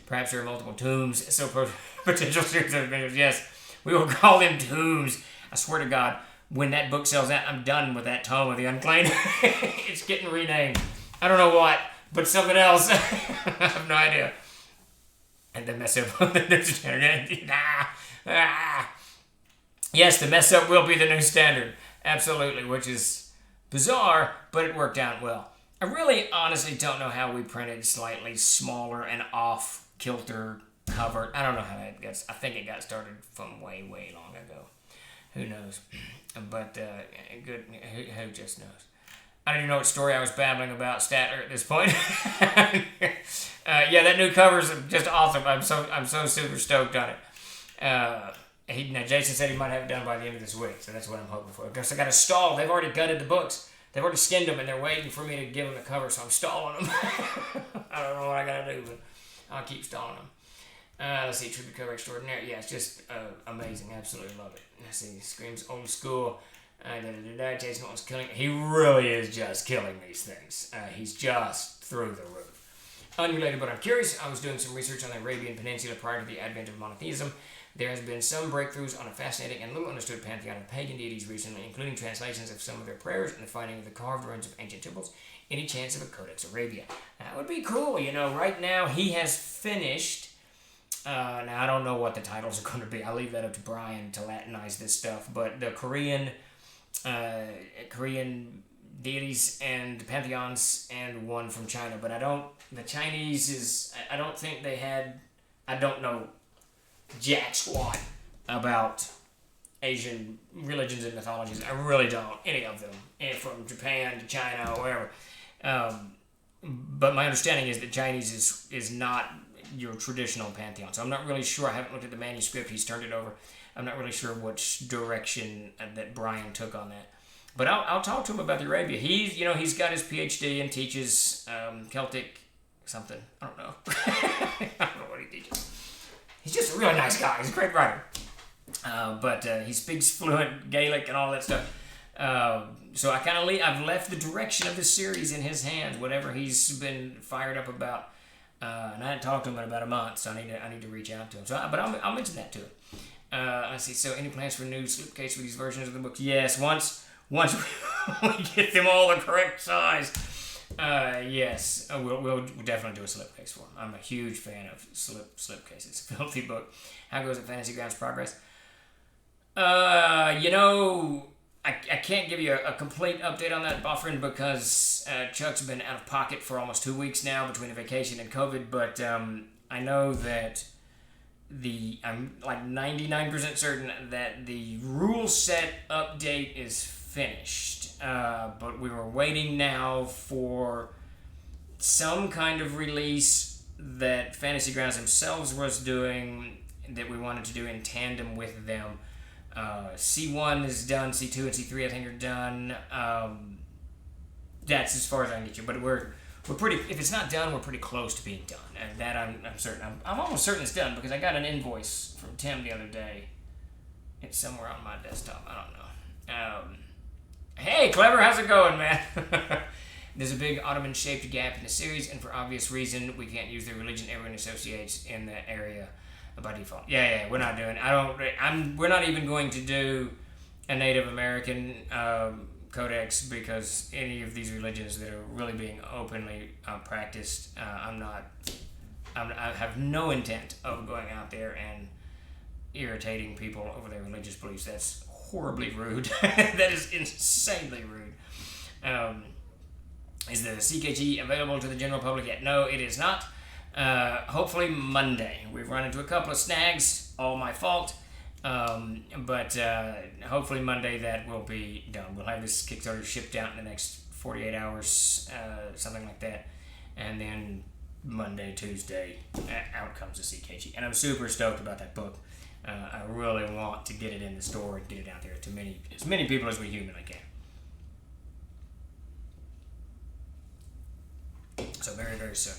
Perhaps there are multiple tombs, so potential series of adventures. Yes, we will call them tombs. I swear to God, when that book sells out, I'm done with that Tome of the Unclean. It's getting renamed. I don't know what, but something else. I have no idea. And the mess up. Yes, the mess up will be the new standard. Absolutely, which is bizarre, but it worked out well. I really honestly don't know how we printed slightly smaller and off-kilter cover. I don't know how that gets. I think it got started from way, way long ago. Who knows? But good. Who just knows? I don't even know what story I was babbling about Statler at this point. Yeah, that new cover is just awesome. I'm so super stoked on it. Jason said he might have it done by the end of this week, so that's what I'm hoping for. Because I got to stall. They've already gutted the books. They've already skinned them, and they're waiting for me to give them the cover, so I'm stalling them. I don't know what I got to do, but I'll keep stalling them. Let's see, Tribute Cover Extraordinaire. Yeah, it's just amazing. Absolutely love it. Let's see, screams old school. Jason Walton's killing. He really is just killing these things. He's just through the roof. Unrelated, but I'm curious. I was doing some research on the Arabian Peninsula prior to the advent of monotheism. There has been some breakthroughs on a fascinating and little understood pantheon of pagan deities recently, including translations of some of their prayers and the finding of the carved ruins of ancient temples. Any chance of a Codex Arabia? That would be cool. You know, right now he has finished. Now I don't know what the titles are going to be. I'll leave that up to Brian to Latinize this stuff. But the Korean deities and pantheons, and one from China. But the Chinese is. I don't think they had. I don't know jack squat about Asian religions and mythologies. I really don't. Any of them. From Japan to China or wherever. But my understanding is that Chinese is not your traditional pantheon. So I'm not really sure. I haven't looked at the manuscript. He's turned it over. I'm not really sure which direction that Brian took on that. But I'll talk to him about the Arabia. He's got his PhD and teaches Celtic something. I don't know. I don't know what he teaches. He's just a really nice guy. He's a great writer. But he speaks fluent Gaelic and all that stuff. So I've left the direction of the series in his hands, whatever he's been fired up about. And I hadn't talked to him in about a month, so I need to reach out to him. But I'll mention that to him. Let's see. So any plans for a new slipcase for these versions of the books? Yes, once we get them all the correct size. Yes, we'll definitely do a slipcase for them. I'm a huge fan of slipcases. It's a filthy book. How goes the Fantasy Grounds progress? I I can't give you a complete update on that buffering because Chuck's been out of pocket for almost 2 weeks now between the vacation and COVID, but I know that I'm like 99% certain that the rule set update is finished, but we were waiting now for some kind of release that Fantasy Grounds themselves was doing that we wanted to do in tandem with them. C1 is done, C2 and C3 I think are done. That's as far as I can get you, but we're pretty, if it's not done, we're pretty close to being done, and that I'm certain. I'm almost certain it's done because I got an invoice from Tim the other day. It's somewhere on my desktop, I don't know. Hey, Clever, how's it going, man? There's a big Ottoman-shaped gap in the series, and for obvious reason, we can't use the religion everyone associates in that area by default. Yeah, we're not doing. We're not even going to do a Native American codex because any of these religions that are really being openly practiced, I have no intent of going out there and irritating people over their religious beliefs. That's horribly rude. That is insanely rude. Is the CKG available to the general public yet? No, it is not. Hopefully Monday. We've run into a couple of snags, all my fault, but hopefully Monday that will be done. We'll have this Kickstarter shipped out in the next 48 hours, something like that, and then Monday, Tuesday, out comes the CKG. And I'm super stoked about that book. I really want to get it in the store and get it out there to as many people as we humanly can. So very, very soon.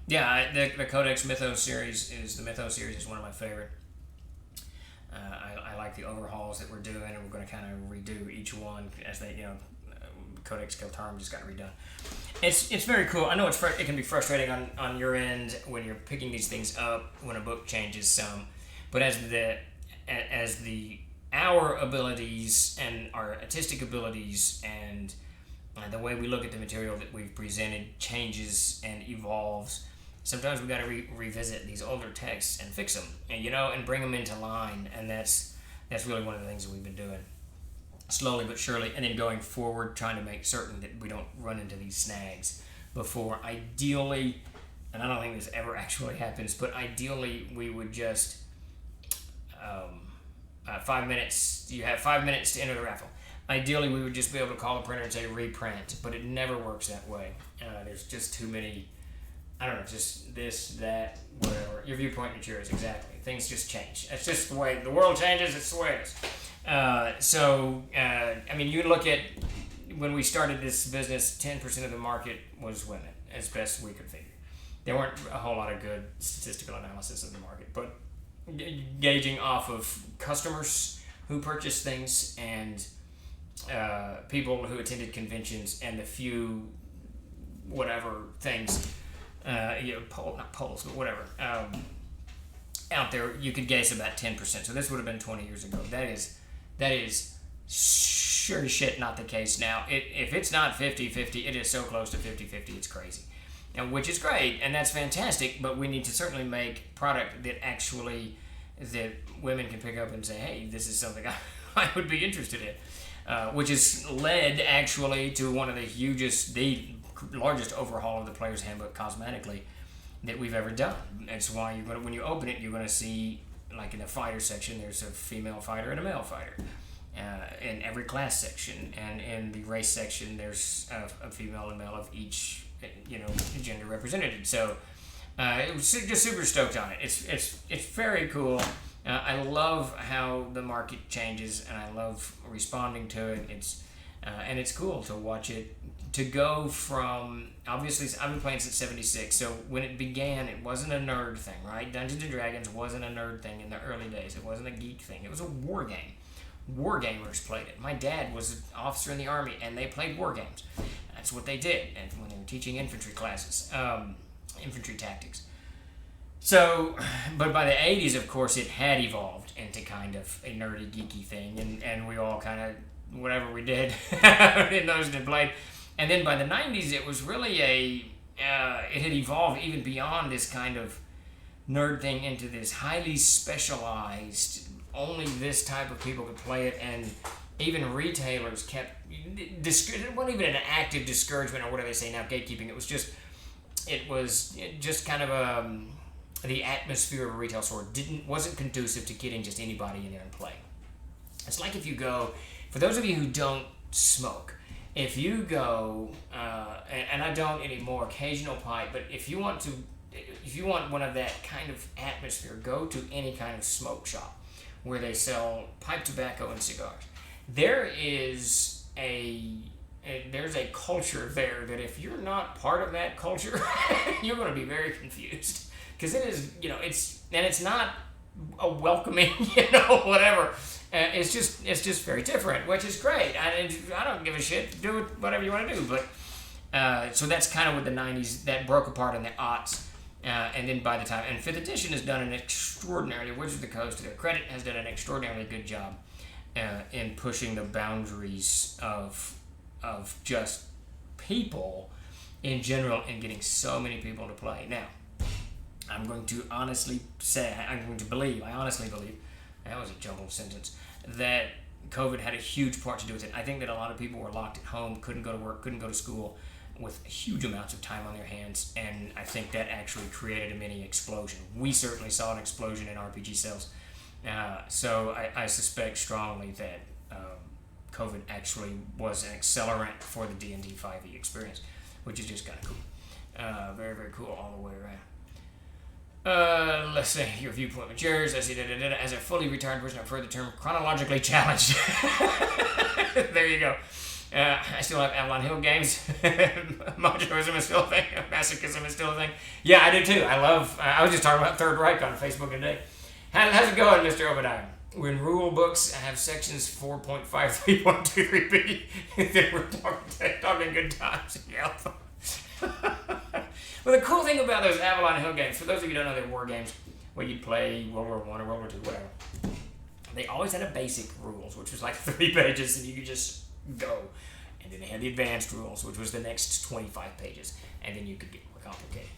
The Codex Mythos series is one of my favorite. I like the overhauls that we're doing, and we're going to kind of redo each one as they, Codex Keltarum just got redone. It's very cool. I know it can be frustrating on your end when you're picking these things up when a book changes some, but as our abilities and our artistic abilities and the way we look at the material that we've presented changes and evolves. Sometimes we got to revisit these older texts and fix them, and bring them into line. And that's really one of the things that we've been doing, slowly but surely. And then going forward, trying to make certain that we don't run into these snags before. Ideally, and I don't think this ever actually happens, but ideally we would just 5 minutes. You have 5 minutes to enter the raffle. Ideally, we would just be able to call the printer and say reprint, but it never works that way. There's just too many, just this, that, whatever. Your viewpoint matures, exactly. Things just change. That's just the way the world changes, it's the way it is. You look at when we started this business, 10% of the market was women, as best we could figure. There weren't a whole lot of good statistical analysis of the market, but gauging off of customers who purchase things and people who attended conventions and the few whatever things, not polls, but whatever, out there, you could guess about 10%. So this would have been 20 years ago. That is sure as shit not the case now. If it's not 50-50, it is so close to 50-50, it's crazy. And which is great, and that's fantastic, but we need to certainly make product that women can pick up and say, hey, this is something I would be interested in. Which has led actually to one of the largest overhaul of the Player's Handbook cosmetically that we've ever done. That's why when you open it, you're going to see, like in the fighter section, there's a female fighter and a male fighter. In every class section, and in the race section, there's a female and male of each, gender represented. So it was just super stoked on it. It's very cool. I love how the market changes, and I love responding to it. It's cool to watch it, to go from, obviously, I've been playing since 76, so when it began, it wasn't a nerd thing, right? Dungeons & Dragons wasn't a nerd thing in the early days. It wasn't a geek thing. It was a war game. War gamers played it. My dad was an officer in the Army, and they played war games. That's what they did, and when they were teaching infantry classes, infantry tactics. So, but by the 80s, of course, it had evolved into kind of a nerdy, geeky thing, and we all kind of, whatever we did, in those that played. And then by the 90s, it was really it had evolved even beyond this kind of nerd thing into this highly specialized, only this type of people could play it, and even retailers kept, it wasn't even an active discouragement or whatever they say now, gatekeeping. It was just kind of the atmosphere of a retail store wasn't conducive to getting just anybody in there and playing. It's like if you go, for those of you who don't smoke, if you go, and I don't anymore, occasional pipe, but if you want one of that kind of atmosphere, go to any kind of smoke shop where they sell pipe tobacco and cigars. There's a culture there that if you're not part of that culture, you're going to be very confused, because it is, it's not a welcoming, whatever. It's just very different, which is great. I don't give a shit. Do whatever you want to do. But so that's kind of with the 90s that broke apart in the aughts. And then by the time, and 5th edition has done an extraordinarily, Wizards of the Coast, to their credit, has done an extraordinarily good job in pushing the boundaries of just people in general and getting so many people to play. Now, I'm going to honestly believe, that was a jumbled sentence, that COVID had a huge part to do with it. I think that a lot of people were locked at home, couldn't go to work, couldn't go to school, with huge amounts of time on their hands, and I think that actually created a mini explosion. We certainly saw an explosion in RPG sales. So I suspect strongly that COVID actually was an accelerant for the D&D 5e experience, which is just kind of cool. Very, very cool all the way around. Let's see, your viewpoint matures. As a fully retired person, I've heard the term chronologically challenged. There you go. I still have Avalon Hill games. Modulism is still a thing. Masochism is still a thing. Yeah, I do too. I was just talking about Third Reich on Facebook today. How's it going, Mr. Obadiah? We're in rule books. I have sections 4.53.23b. Then we're talking good times. Yeah. Well, the cool thing about those Avalon Hill games, for those of you who don't know, they're war games where you play World War I or World War II, whatever. They always had a basic rules, which was like 3 pages, and you could just go. And then they had the advanced rules, which was the next 25 pages, and then you could get more complicated.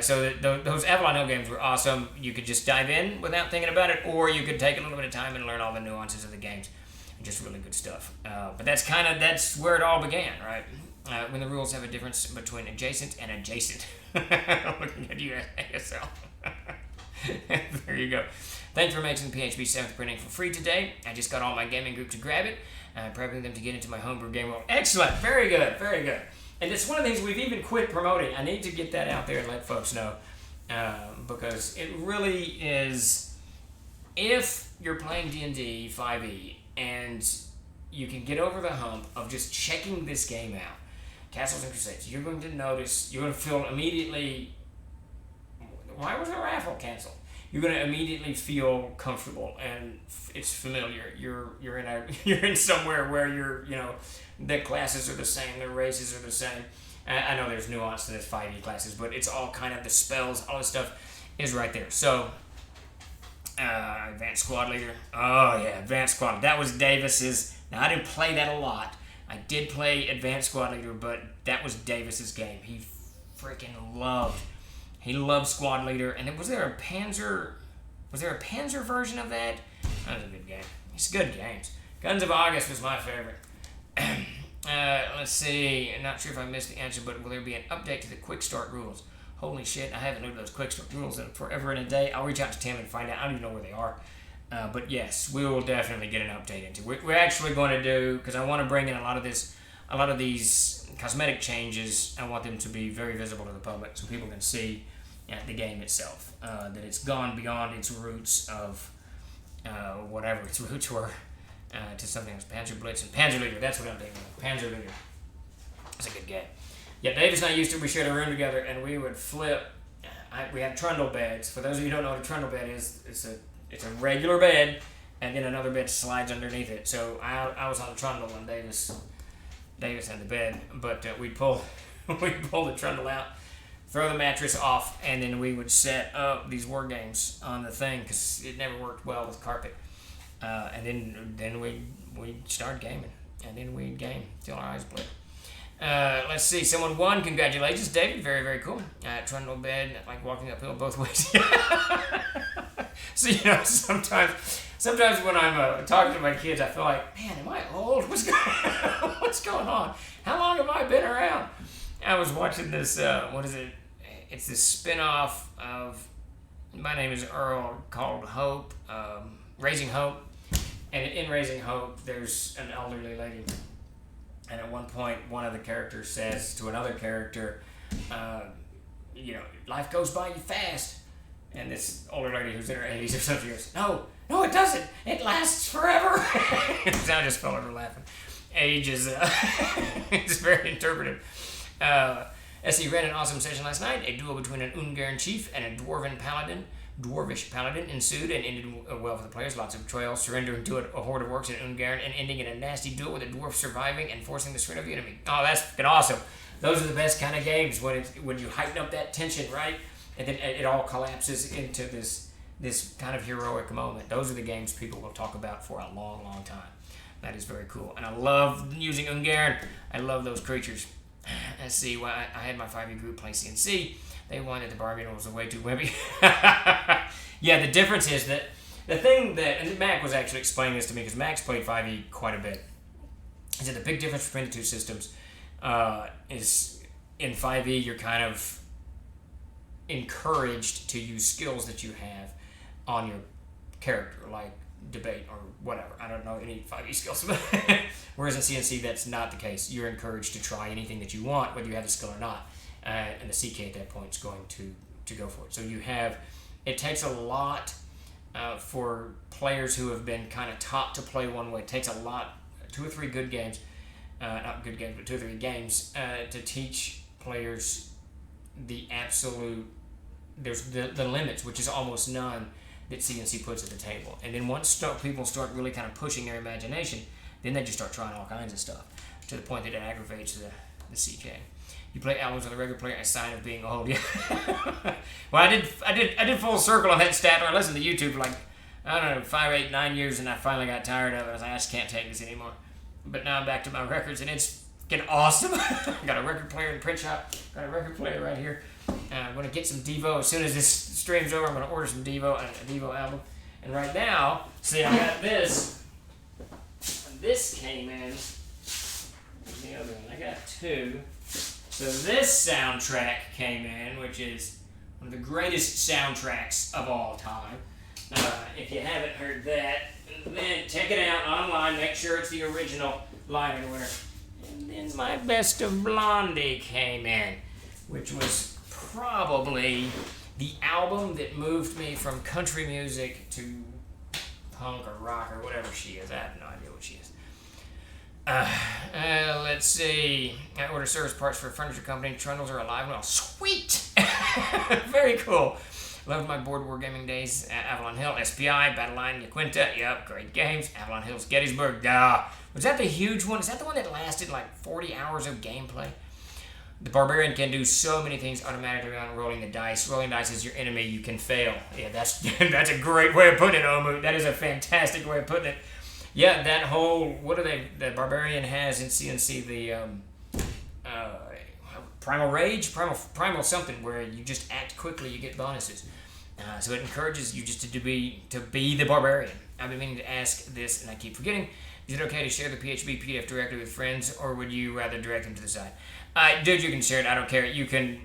So those Avalon Hill games were awesome. You could just dive in without thinking about it, or you could take a little bit of time and learn all the nuances of the games. Just really good stuff. But that's where it all began, right? When the rules have a difference between adjacent and adjacent. Looking at you, ASL. There you go. Thanks for making PHP 7th printing for free today. I just got all my gaming group to grab it. I'm prepping them to get into my homebrew game world. Excellent. Very good. Very good. And it's one of the things we've even quit promoting. I need to get that out there and let folks know. Because it really is, if you're playing D&D 5e and you can get over the hump of just checking this game out, Castles and Crusades, you're going to feel immediately, why was the raffle canceled? You're going to immediately feel comfortable, and it's familiar. You're in somewhere where the classes are the same, the races are the same. I know there's nuance to this 5e classes, but it's all kind of the spells, all this stuff is right there. So, Advanced Squad Leader. Oh yeah, Advanced Squad. That was Davis's. Now I didn't play that a lot. I did play Advanced Squad Leader, but that was Davis's game. He freaking loved. He loved Squad Leader, and was there a Panzer version of that? That was a good game. It's good games. Guns of August was my favorite. Let's see. I'm not sure if I missed the answer, but will there be an update to the Quick Start rules? Holy shit, I haven't looked at those Quick Start rules in forever and a day. I'll reach out to Tim and find out. I don't even know where they are. But yes, we will definitely get an update into. We're actually going to do, because I want to bring in a lot of these cosmetic changes. I want them to be very visible to the public so people can see the game itself, that it's gone beyond its roots of whatever its roots were, to something like Panzer Blitz and Panzer Leader. That's what I'm thinking of. Panzer Leader. That's a good game. Yeah, Davis and I used to, we shared a room together, and we would flip. We had trundle beds. For those of you who don't know what a trundle bed is, it's a regular bed, and then another bed slides underneath it. So I was on the trundle, and Davis had the bed, but we'd pull the trundle out, throw the mattress off, and then we would set up these war games on the thing, because it never worked well with carpet. And then we'd start gaming, and then we'd game till our eyes bled. Let's see, someone won. Congratulations, David. Very, very cool. Trundle bed, like walking uphill both ways. So, sometimes sometimes when I'm talking to my kids, I feel like, man, am I old? What's going on? How long have I been around? I was watching this, what is it? It's this spin-off of My Name is Earl called Hope, Raising Hope. And in Raising Hope, there's an elderly lady. And at one point, one of the characters says to another character, life goes by you fast. And this older lady who's in her 80s or something goes, no, it doesn't. It lasts forever. So I just fell over laughing. Age is it's very interpretive. SE ran an awesome session last night. A duel between an Ungaren chief and a dwarvish paladin ensued and ended well for the players. Lots of betrayal, surrendering to a horde of orcs in Ungaren, and ending in a nasty duel with a dwarf surviving and forcing the surrender of the enemy. Oh, that's fucking awesome. Those are the best kind of games when you heighten up that tension, right? And then it all collapses into this kind of heroic moment. Those are the games people will talk about for a long, long time. That is very cool. And I love using Ungaren. I love those creatures. Let's see, well, I had my 5e group play CNC. They wanted the Barbarian was way too wimpy. Yeah, the difference is that the thing that, and Mac was actually explaining this to me because Mac's played 5e quite a bit, is that the big difference between the two systems is in 5e you're kind of encouraged to use skills that you have on your character, like debate or whatever. I don't know any 5e skills. Whereas in CNC, that's not the case. You're encouraged to try anything that you want, whether you have the skill or not. And the CK at that point is going to go for it. So it takes a lot for players who have been kind of taught to play one way. It takes a lot, 2 or 3 good games, not good games, but 2 or 3 games to teach players the absolute, there's the limits, which is almost none, that CNC puts at the table. And then once people start really kind of pushing their imagination, then they just start trying all kinds of stuff to the point that it aggravates the CK. You play albums with a regular player, a sign of being old. Yeah. Well, I did full circle on that stat. I listened to YouTube for like, I don't know, 5, 8, 9 years, and I finally got tired of it. I was like, I just can't take this anymore. But now I'm back to my records, and it's getting awesome. Got a record player in the print shop. Got a record player right here. I'm going to get some Devo. As soon as this stream's over, I'm going to order some Devo, a Devo album. And right now, see, I got this. This came in. The other one. I got 2. So this soundtrack came in, which is one of the greatest soundtracks of all time. If you haven't heard that, then check it out online. Make sure it's the original liner winner. And then my Best of Blondie came in, which was probably the album that moved me from country music to punk or rock or whatever she is. I have no idea what she is. Let's see. I ordered service parts for a furniture company. Trundles are alive and all. Sweet! Very cool. Loved my board wargaming days at Avalon Hill. SPI, Battleline, La Quinta. Yep, great games. Avalon Hills, Gettysburg. Was that the huge one? Is that the one that lasted like 40 hours of gameplay? The Barbarian can do so many things automatically on rolling the dice. Rolling dice is your enemy. You can fail. Yeah, that's a great way of putting it, Omu. That is a fantastic way of putting it. Yeah, that whole, the Barbarian has in CNC the Primal Rage, Primal something, where you just act quickly, you get bonuses. So it encourages you just to be the Barbarian. I've been meaning to ask this, and I keep forgetting. Is it okay to share the PHB PDF directly with friends, or would you rather direct them to the site? Dude, you can share it. I don't care. You can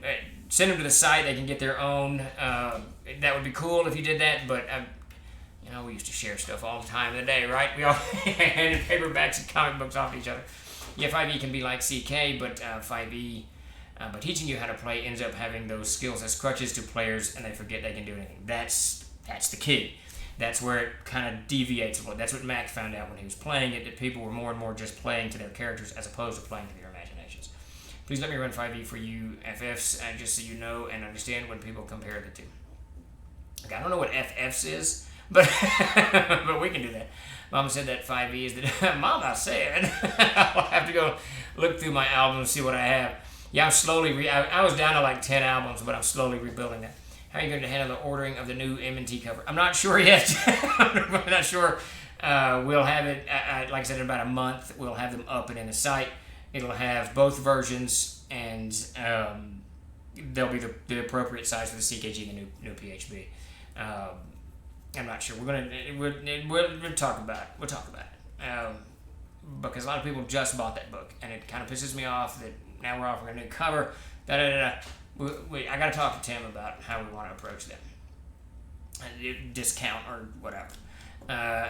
send them to the site. They can get their own. That would be cool if you did that, but we used to share stuff all the time in the day, right? We all handed paperbacks and comic books off to each other. Yeah, 5e can be like CK, but 5e, by teaching you how to play, ends up having those skills as crutches to players, and they forget they can do anything. That's the key. That's where it kind of deviates a little. That's what Mac found out when he was playing it, that people were more and more just playing to their characters as opposed to playing to their imaginations. Please let me run 5e for you FFs, just so you know and understand when people compare the two. Okay, I don't know what FFs is, but we can do that. Mama said that 5e is the... Mama said... I'll have to go look through my albums and see what I have. Yeah, I'm slowly... I was down to like 10 albums, but I'm slowly rebuilding that. How are you going to handle the ordering of the new M&T cover? I'm not sure yet. I'm not sure. We'll have it, like I said, in about a month. We'll have them up and in the site. It'll have both versions, and they'll be the appropriate size for the CKG and the new PHB. I'm not sure. We'll talk about it. We'll talk about it. Because a lot of people just bought that book, and it kind of pisses me off that now we're offering a new cover. I got to talk to Tim about how we want to approach them. Discount or whatever.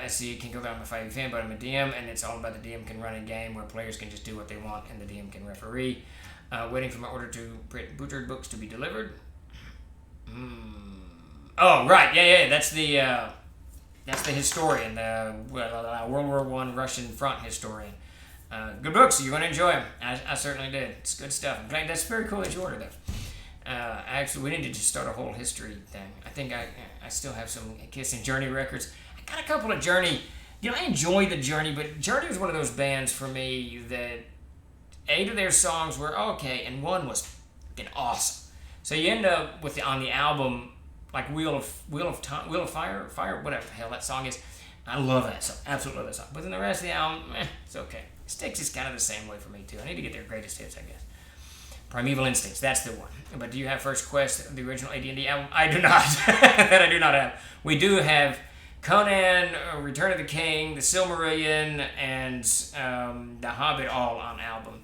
So you can go down my 5e fan, but I'm a DM, and it's all about the DM can run a game where players can just do what they want, and the DM can referee. Waiting for my order to print butchered books to be delivered. Oh, right, yeah, that's the historian, the World War I Russian front historian. Good books, you're going to enjoy them. I certainly did. It's good stuff. In fact, that's very cool that you ordered them. Actually, we need to just start a whole history thing. I think I still have some Kiss and Journey records. I got a couple of Journey. I enjoy the Journey, but Journey was one of those bands for me that 8 of their songs were okay, and one was fucking awesome. So you end up with on the album like Wheel of Fire, whatever the hell that song is. I love that song, absolutely love that song. But then the rest of the album, it's okay. Styx is kind of the same way for me too. I need to get their greatest hits, I guess. Primeval Instincts, that's the one. But do you have First Quest, the original AD&D album? I do not. That I do not have. We do have Conan, Return of the King, The Silmarillion, and The Hobbit all on album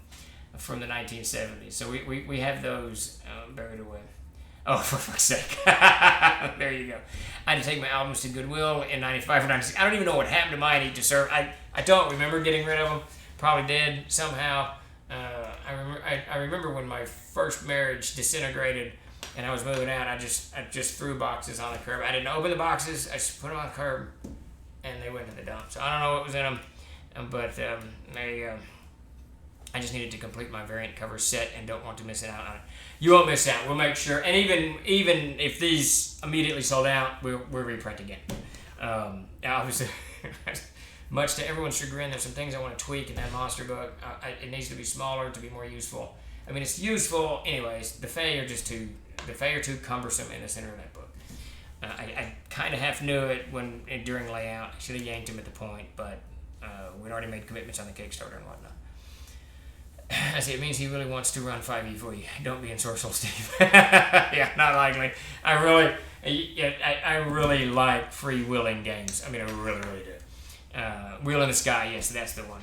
from the 1970s. So we have those buried away. Oh, for fuck's sake. There you go. I had to take my albums to Goodwill in 95 or 96. I don't even know what happened to mine. I don't remember getting rid of them. Probably did somehow. I remember when my first marriage disintegrated and I was moving out, I just threw boxes on the curb. I didn't open the boxes. I just put them on the curb and they went to the dump. So I don't know what was in them, but I just needed to complete my variant cover set and don't want to miss out on it. You won't miss out. We'll make sure. And even if these immediately sold out, we'll reprint again. Obviously, much to everyone's chagrin, there's some things I want to tweak in that monster book. It needs to be smaller to be more useful. I mean, it's useful anyways. The Fae are too cumbersome in the center of that book. I kind of half knew it during layout. I should have yanked him at the point, but we'd already made commitments on the Kickstarter and whatnot. I see, it means he really wants to run 5e for you. Don't be ensorcelled, Steve. Yeah, not likely. I really like free-willing games. I mean, I really, really do. Wheel in the Sky, yes, that's the one.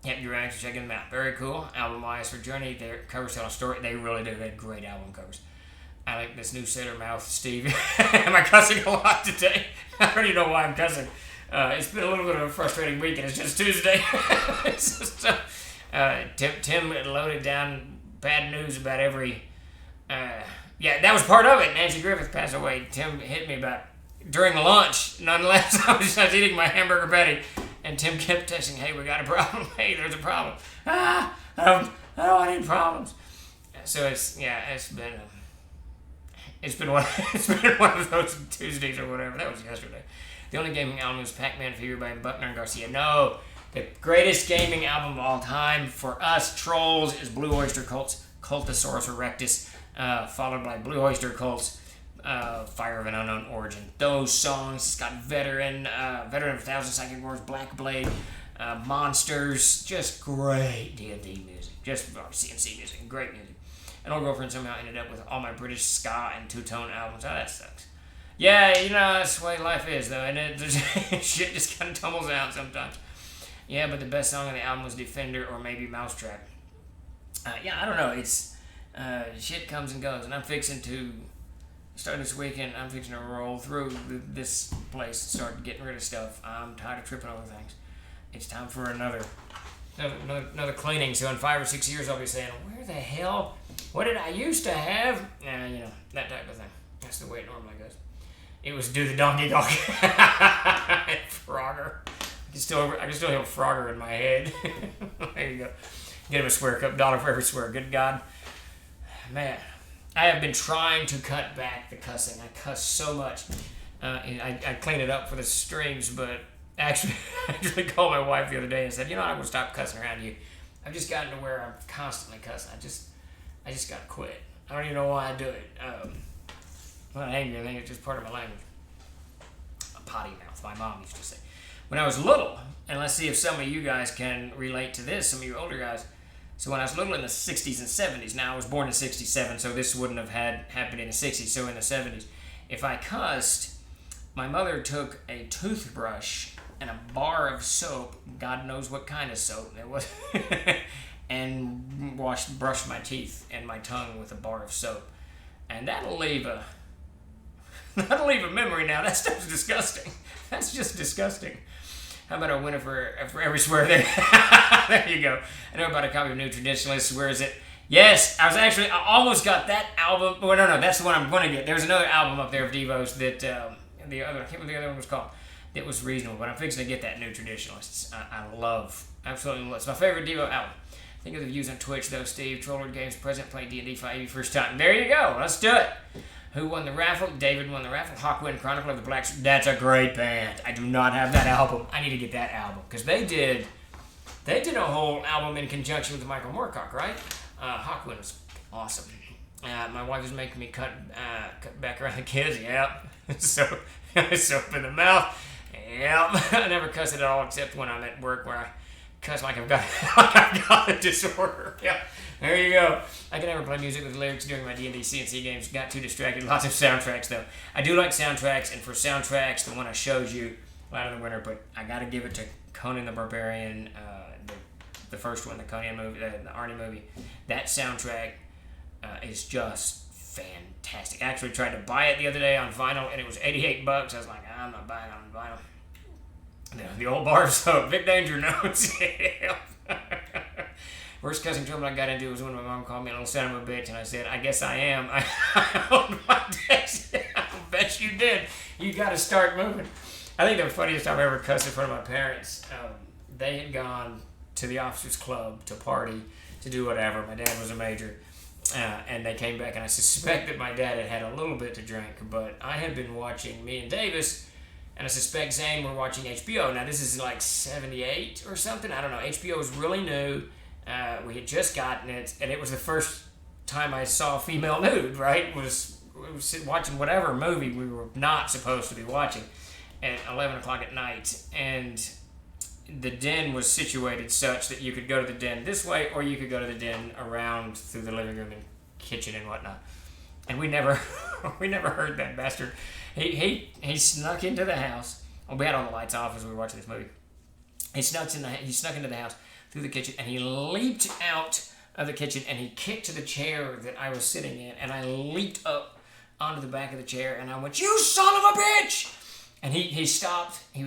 Yep, you're actually checking them out. Very cool. Album-wise for Journey, their covers tell a story. They really do. They have great album covers. I like this new Sailor Mouth, Steve. Am I cussing a lot today? I don't even know why I'm cussing. It's been a little bit of a frustrating week, and it's just Tuesday. It's just, Tim loaded down bad news about every... yeah, that was part of it. Nancy Griffith passed away. Tim hit me about... during lunch, nonetheless. I was eating my hamburger patty, and Tim kept texting, hey, we got a problem. Hey, there's a problem. I don't want any problems. So it's been one of those Tuesdays or whatever. That was yesterday. The only gaming album was Pac-Man Fever by Buckner and Garcia. No, the greatest gaming album of all time for us Trolls is Blue Oyster Cult's Cultosaurus Erectus, followed by Blue Oyster Cult's Fire of an Unknown Origin. Those songs, it's got Veteran of 1,000 Psychic Wars, Black Blade, Monsters, just great D&D music, just CNC music, great music. An old girlfriend somehow ended up with all my British ska and two-tone albums. Oh, that sucks. Yeah, that's the way life is, though, and shit just kind of tumbles out sometimes. Yeah, but the best song on the album was Defender or maybe Mousetrap. Yeah, I don't know. It's shit comes and goes, and I'm fixing to start this weekend. I'm fixing to roll through this place and start getting rid of stuff. I'm tired of tripping over things. It's time for another cleaning. So in 5 or 6 years, I'll be saying, "Where the hell? What did I used to have?" That type of thing. That's the way it normally goes. It was Do the Donkey Dog. Frogger. I can still hear Frogger in my head. There you go. Get him a swear cup, $1 for every swear. Good God. Man, I have been trying to cut back the cussing. I cuss so much. I clean it up for the streams, but actually called my wife the other day and said, I'm going to stop cussing around you. I've just gotten to where I'm constantly cussing. I just got to quit. I don't even know why I do it. I'm not angry. I think it's just part of my language. A potty mouth, my mom used to say. When I was little, and let's see if some of you guys can relate to this, some of you older guys. So when I was little in the 60s and 70s, now I was born in 67, so this wouldn't have happened in the 60s, so in the 70s, if I cussed, my mother took a toothbrush and a bar of soap, God knows what kind of soap it was, and brushed my teeth and my tongue with a bar of soap. And that'll leave a memory now. That stuff's disgusting. That's just disgusting. How about a winner for every swear there? There you go. I know about a copy of New Traditionalists. Where is it? Yes, I almost got that album. Well, no, that's the one I'm going to get. There's another album up there of Devo's that, I can't remember what the other one was called. It was reasonable, but I'm fixing to get that New Traditionalists. I absolutely love. It's my favorite Devo album. Think of the views on Twitch, though, Steve. Trollard Games, President played D&D 5e first time. There you go. Let's do it. Who won the raffle? David won the raffle. Hawkwind Chronicle of the Black... That's a great band. I do not have that album. I need to get that album. Because they did a whole album in conjunction with Michael Moorcock, right? Hawkwind was awesome. My wife was making me cut back around the kids. Yep. Soap in the mouth. Yep. I never cuss at all except when I'm at work where I cuss like I've got a disorder. Yeah. There you go. I can never play music with lyrics during my D&D C&C games. Got too distracted. Lots of soundtracks, though. I do like soundtracks, and for soundtracks, the one I showed you, Light of the Winter, but I got to give it to Conan the Barbarian, the first one, the Conan movie, the Arnie movie. That soundtrack is just fantastic. I actually tried to buy it the other day on vinyl, and it was $88. I was like, I'm not buying it on vinyl. The old bar of soap. Vic Danger notes. Worst cussing trouble I got into was when my mom called me a little son of a bitch, and I said, I guess I am. I owned my days. I bet you did. You got to start moving. I think the funniest time I ever cussed in front of my parents, they had gone to the officers club to party, to do whatever. My dad was a major, and they came back, and I suspect that my dad had had a little bit to drink, but I had been watching, me and Davis, and I suspect Zane were watching HBO. Now, this is like 78 or something. I don't know. HBO was really new. We had just gotten it, and it was the first time I saw a female nude, right? We was watching whatever movie we were not supposed to be watching at 11 o'clock at night, and the den was situated such that you could go to the den this way, or you could go to the den around through the living room and kitchen and whatnot. And we never heard that bastard. He snuck into the house. Well, we had all the lights off as we were watching this movie. He snuck into the house through the kitchen, and he leaped out of the kitchen, and he kicked the chair that I was sitting in, and I leaped up onto the back of the chair, and I went, "You son of a bitch!" And he stopped. I think he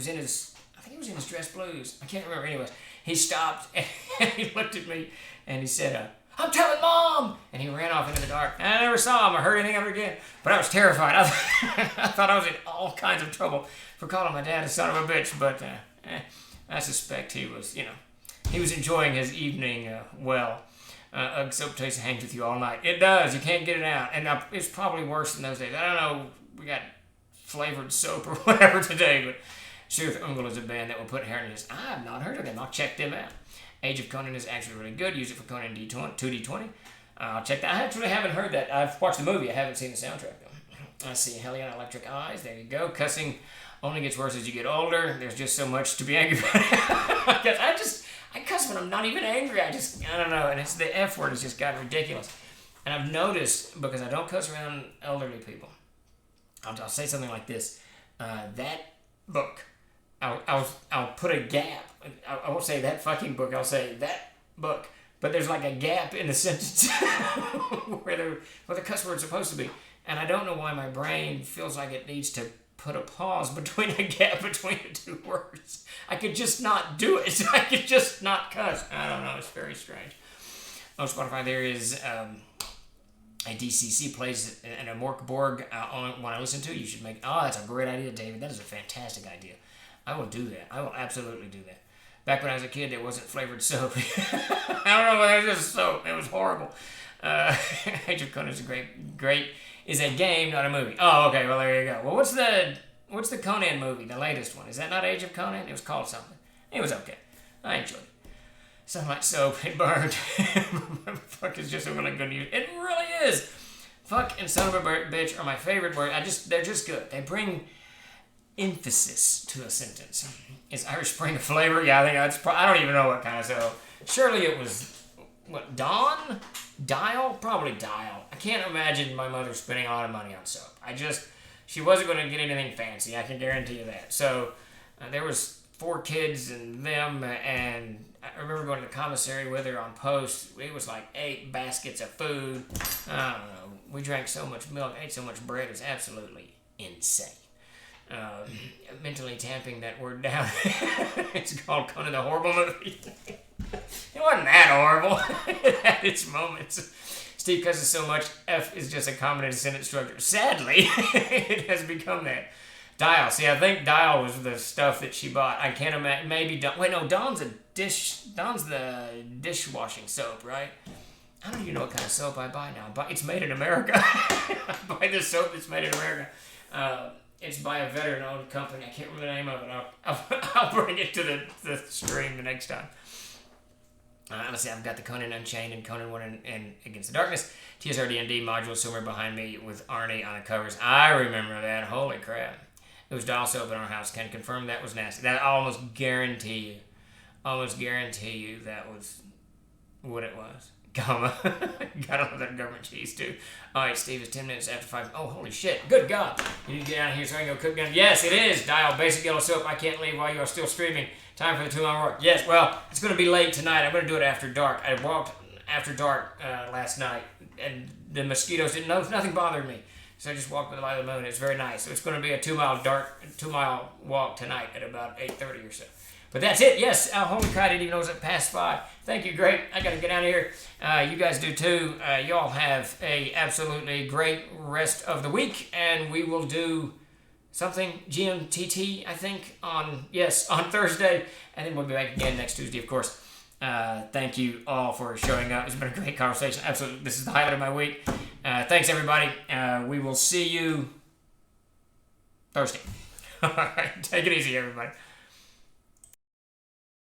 was in his dress blues. I can't remember. Anyways, he stopped, and he looked at me, and he said, "I'm telling Mom!" And he ran off into the dark. I never saw him or heard anything of it again, but I was terrified. I thought I was in all kinds of trouble for calling my dad a son of a bitch, but I suspect he was, he was enjoying his evening well. Ugg soap taste hangs with you all night. It does. You can't get it out. And it's probably worse in those days. I don't know. We got flavored soap or whatever today, but Sooth Ungle is a band that will put hair in his. I have not heard of them. I'll check them out. Age of Conan is actually really good. Use it for Conan 2D20. I'll check that. I actually haven't heard that. I've watched the movie. I haven't seen the soundtrack, though. I see. Hellion Electric Eyes. There you go. Cussing only gets worse as you get older. There's just so much to be angry about. I cuss when I'm not even angry. I don't know. And it's the F word has just gotten ridiculous. And I've noticed, because I don't cuss around elderly people, I'll say something like this. That book, I'll put a gap. I won't say that fucking book. I'll say that book. But there's like a gap in the sentence where the cuss word's supposed to be. And I don't know why my brain feels like it needs to put a pause between a gap between the two words. I could just not do it. I could just not cuss. I don't know. It's very strange. On Spotify, there is a DCC plays and a Mork Borg one I listen to. You should make. Oh, that's a great idea, David. That is a fantastic idea. I will do that. I will absolutely do that. Back when I was a kid, there wasn't flavored soap. I don't know whether it was just soap. It was horrible. Age of Conan is is a game, not a movie. Oh, okay. Well, there you go. Well, what's the Conan movie, the latest one? Is that not Age of Conan? It was called something. It was okay. I enjoyed it. Something like soap. It burned. Fuck is just a really good use. It really is. Fuck and son of a bitch are my favorite words. They're just good. They bring emphasis to a sentence. Is Irish Spring a flavor? Yeah, I think that's. I don't even know what kind of soap. Surely it was Dawn? Dial? Probably Dial. I can't imagine my mother spending a lot of money on soap. She wasn't going to get anything fancy, I can guarantee you that. So there was 4 kids and them, and I remember going to the commissary with her on post. It was like 8 baskets of food. I don't know. We drank so much milk, ate so much bread. It was absolutely insane. Mentally tamping that word down. It's called Conan the Horrible movie. It wasn't that horrible. It had its moments. Steve cusses so much, F is just a common sentence structure. Sadly, it has become that. Dial. See, I think Dial was the stuff that she bought. I can't imagine. Maybe wait, no. Dawn's the dishwashing soap, right? I don't even know what kind of soap I buy now. But it's made in America. I buy the soap that's made in America. It's by a veteran-owned company. I can't remember the name of it. I'll bring it to the stream the next time. Honestly, I've got the Conan Unchained and Conan 1 and Against the Darkness TSRD&D module somewhere behind me with Arnie on the covers. I remember that. Holy crap. It was dial soap in our house. Can confirm that was nasty. That I almost guarantee you that was what it was. Gotta love that government cheese too. Alright, Steve, it's 10 minutes after 5. Oh, holy shit. Good God. You need to get out of here so I can go cook dinner. Yes, it is. Dial basic yellow soap. I can't leave while you are still streaming. Time for the 2-hour work. Yes, well, it's going to be late tonight. I'm going to do it after dark. I walked after dark last night, and the mosquitoes didn't know. Nothing bothered me. So I just walked by the light of the moon. It's very nice. So it's going to be a 2-mile walk tonight at about 8:30 or so. But that's it. Yes, holy crap, I didn't even know it was at past 5. Thank you, great. I got to get out of here. You guys do too. Y'all have a absolutely great rest of the week, and we will do something GMTT, I think, on Thursday, and then we'll be back again next Tuesday, of course. Thank you all for showing up. It's been a great conversation. Absolutely, this is the highlight of my week. Thanks, everybody. We will see you Thursday. All right, take it easy, everybody.